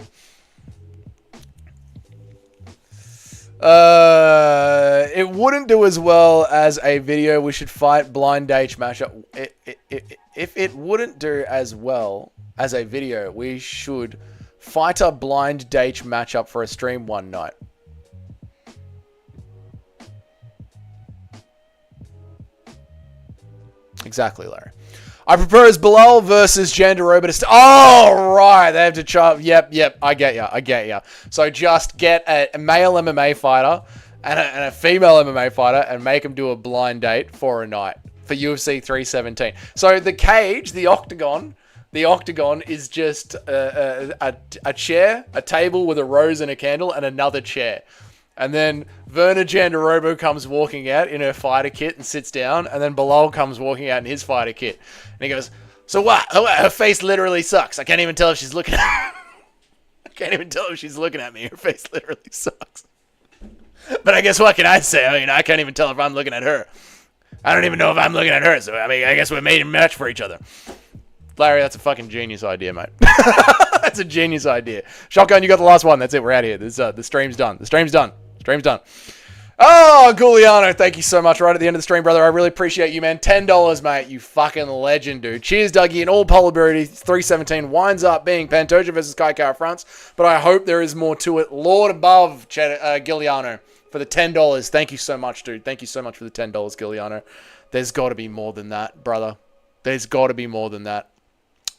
Speaker 1: It wouldn't do as well as a video. We should fight blind date matchup. If it wouldn't do as well as a video, we should fight a blind date matchup for a stream one night. Exactly, Larry. I propose Bilal versus Jandiroba. Oh, right. They have to chop. Yep. I get ya. So just get a male MMA fighter and a female MMA fighter and make them do a blind date for a night for UFC 317. So the cage, the octagon is just a chair, a table with a rose and a candle, and another chair. And then Verna Jandiroba comes walking out in her fighter kit and sits down. And then Bilal comes walking out in his fighter kit. And he goes, so what? Her face literally sucks. I can't even tell if she's looking at me. I can't even tell if she's looking at me. Her face literally sucks. But I guess what can I say? I mean, I can't even tell if I'm looking at her. I don't even know if I'm looking at her. So, I mean, I guess we're made and matched for each other. Larry, that's a fucking genius idea, mate. That's a genius idea. Shotgun, you got the last one. That's it. We're out of here. The stream's done. The stream's done. Oh, Giuliano, thank you so much. Right at the end of the stream, brother. I really appreciate you, man. $10, mate. You fucking legend, dude. Cheers, Dougie. And all probability, 317 winds up being Pantoja versus Kai Kara fronts. But I hope there is more to it. Lord above, Giuliano, for the $10. Thank you so much, dude. Thank you so much for the $10, Giuliano. There's got to be more than that, brother. There's got to be more than that.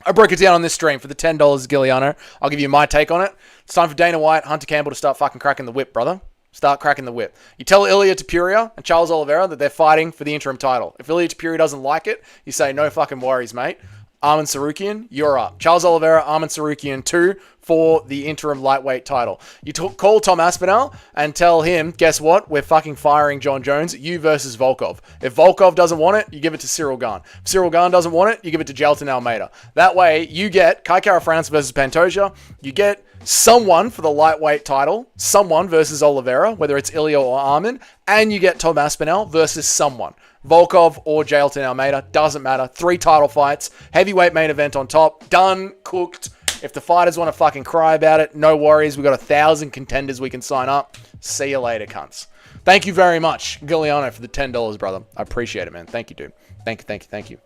Speaker 1: I broke it down on this stream for the $10, Giuliano. I'll give you my take on it. It's time for Dana White, Hunter Campbell to start fucking cracking the whip, brother. Start cracking the whip. You tell Ilia Topuria and Charles Oliveira that they're fighting for the interim title. If Ilia Topuria doesn't like it, you say, no fucking worries, mate. Arman Sarukian, you're up. Charles Oliveira, Arman Sarukian 2 for the interim lightweight title. You call Tom Aspinall and tell him, guess what? We're fucking firing John Jones. You versus Volkov. If Volkov doesn't want it, you give it to Cyril Gane. If Cyril Gane doesn't want it, you give it to Jailton Almeida. That way, you get Kai Kara-France versus Pantoja. You get someone for the lightweight title, someone versus Oliveira, whether it's Ilya or Armin, and you get Tom Aspinall versus someone. Volkov or Jailton Almeida, doesn't matter. 3 title fights, heavyweight main event on top, done, cooked. If the fighters want to fucking cry about it, no worries. We've got 1,000 contenders we can sign up. See you later, cunts. Thank you very much, Giuliano, for the $10, brother. I appreciate it, man. Thank you, dude. Thank you.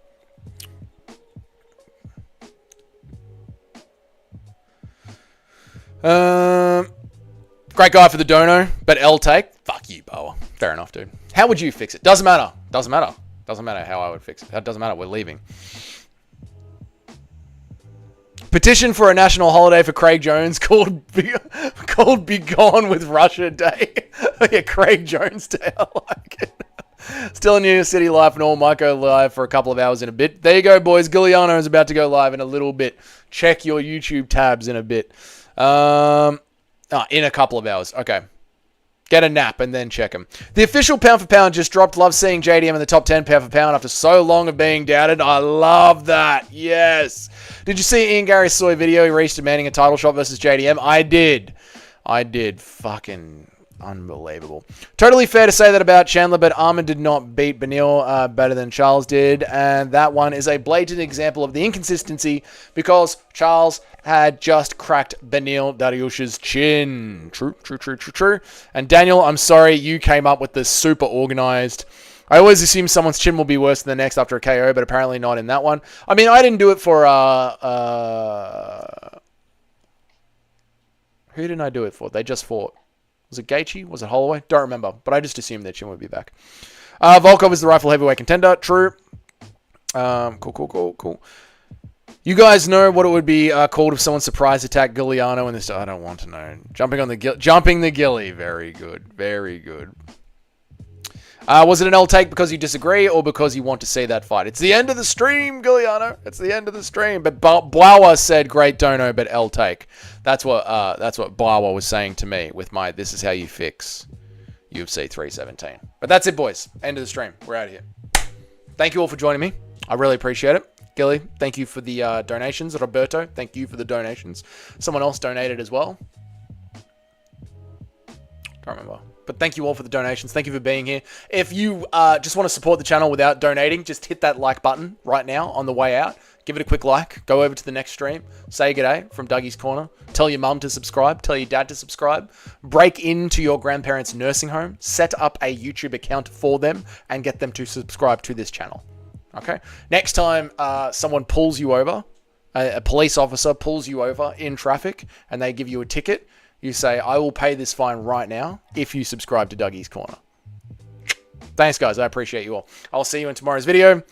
Speaker 1: Great guy for the dono, but L take. Fuck you, Boa. Fair enough, dude. How would you fix it? Doesn't matter. Doesn't matter how I would fix it. It doesn't matter. We're leaving. Petition for a national holiday for Craig Jones called Be Gone with Russia Day. Yeah, Craig Jones Day. I like it. Still in New York City live and all. Might go live for a couple of hours in a bit. There you go, boys. Giuliano is about to go live in a little bit. Check your YouTube tabs in a bit. In a couple of hours. Okay. Get a nap and then check him. The official pound for pound just dropped. Love seeing JDM in the top 10 pound for pound after so long of being doubted. I love that. Yes. Did you see Ian Gary Soy video? He reached demanding a title shot versus JDM. I did. Fucking unbelievable. Totally fair to say that about Chandler, but Armin did not beat Beneil better than Charles did. And that one is a blatant example of the inconsistency because Charles had just cracked Beneil Dariush's chin. True. And Daniel, I'm sorry, you came up with this super organized. I always assume someone's chin will be worse than the next after a KO, but apparently not in that one. I mean, I didn't do it for, who didn't I do it for? They just fought. Was it Gaethje? Was it Holloway? Don't remember, but I just assumed their chin would be back. Volkov is the rightful heavyweight contender. True. Cool. You guys know what it would be called if someone surprise attacked Giuliano in this. I don't want to know. Jumping the Gilly. Very good. Was it an L take because you disagree or because you want to see that fight? It's the end of the stream, Giuliano. It's the end of the stream. But Blawa said great dono, but L take. That's what Blawa was saying to me with my this is how you fix UFC 317. But that's it, boys. End of the stream. We're out of here. Thank you all for joining me. I really appreciate it. Gilly, thank you for the donations. Roberto, thank you for the donations. Someone else donated as well. Don't remember. But thank you all for the donations. Thank you for being here. If you just want to support the channel without donating, just hit that like button right now on the way out. Give it a quick like. Go over to the next stream. Say g'day from Dougie's Corner. Tell your mum to subscribe. Tell your dad to subscribe. Break into your grandparents' nursing home. Set up a YouTube account for them and get them to subscribe to this channel. Okay? Next time someone pulls you over, a police officer pulls you over in traffic and they give you a ticket, you say, I will pay this fine right now if you subscribe to Dougie's Corner. Thanks, guys. I appreciate you all. I'll see you in tomorrow's video.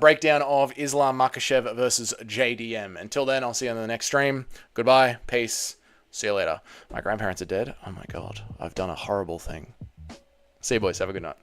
Speaker 1: Breakdown of Islam Makhachev versus JDM. Until then, I'll see you on the next stream. Goodbye. Peace. See you later. My grandparents are dead. Oh my God. I've done a horrible thing. See you, boys. Have a good night.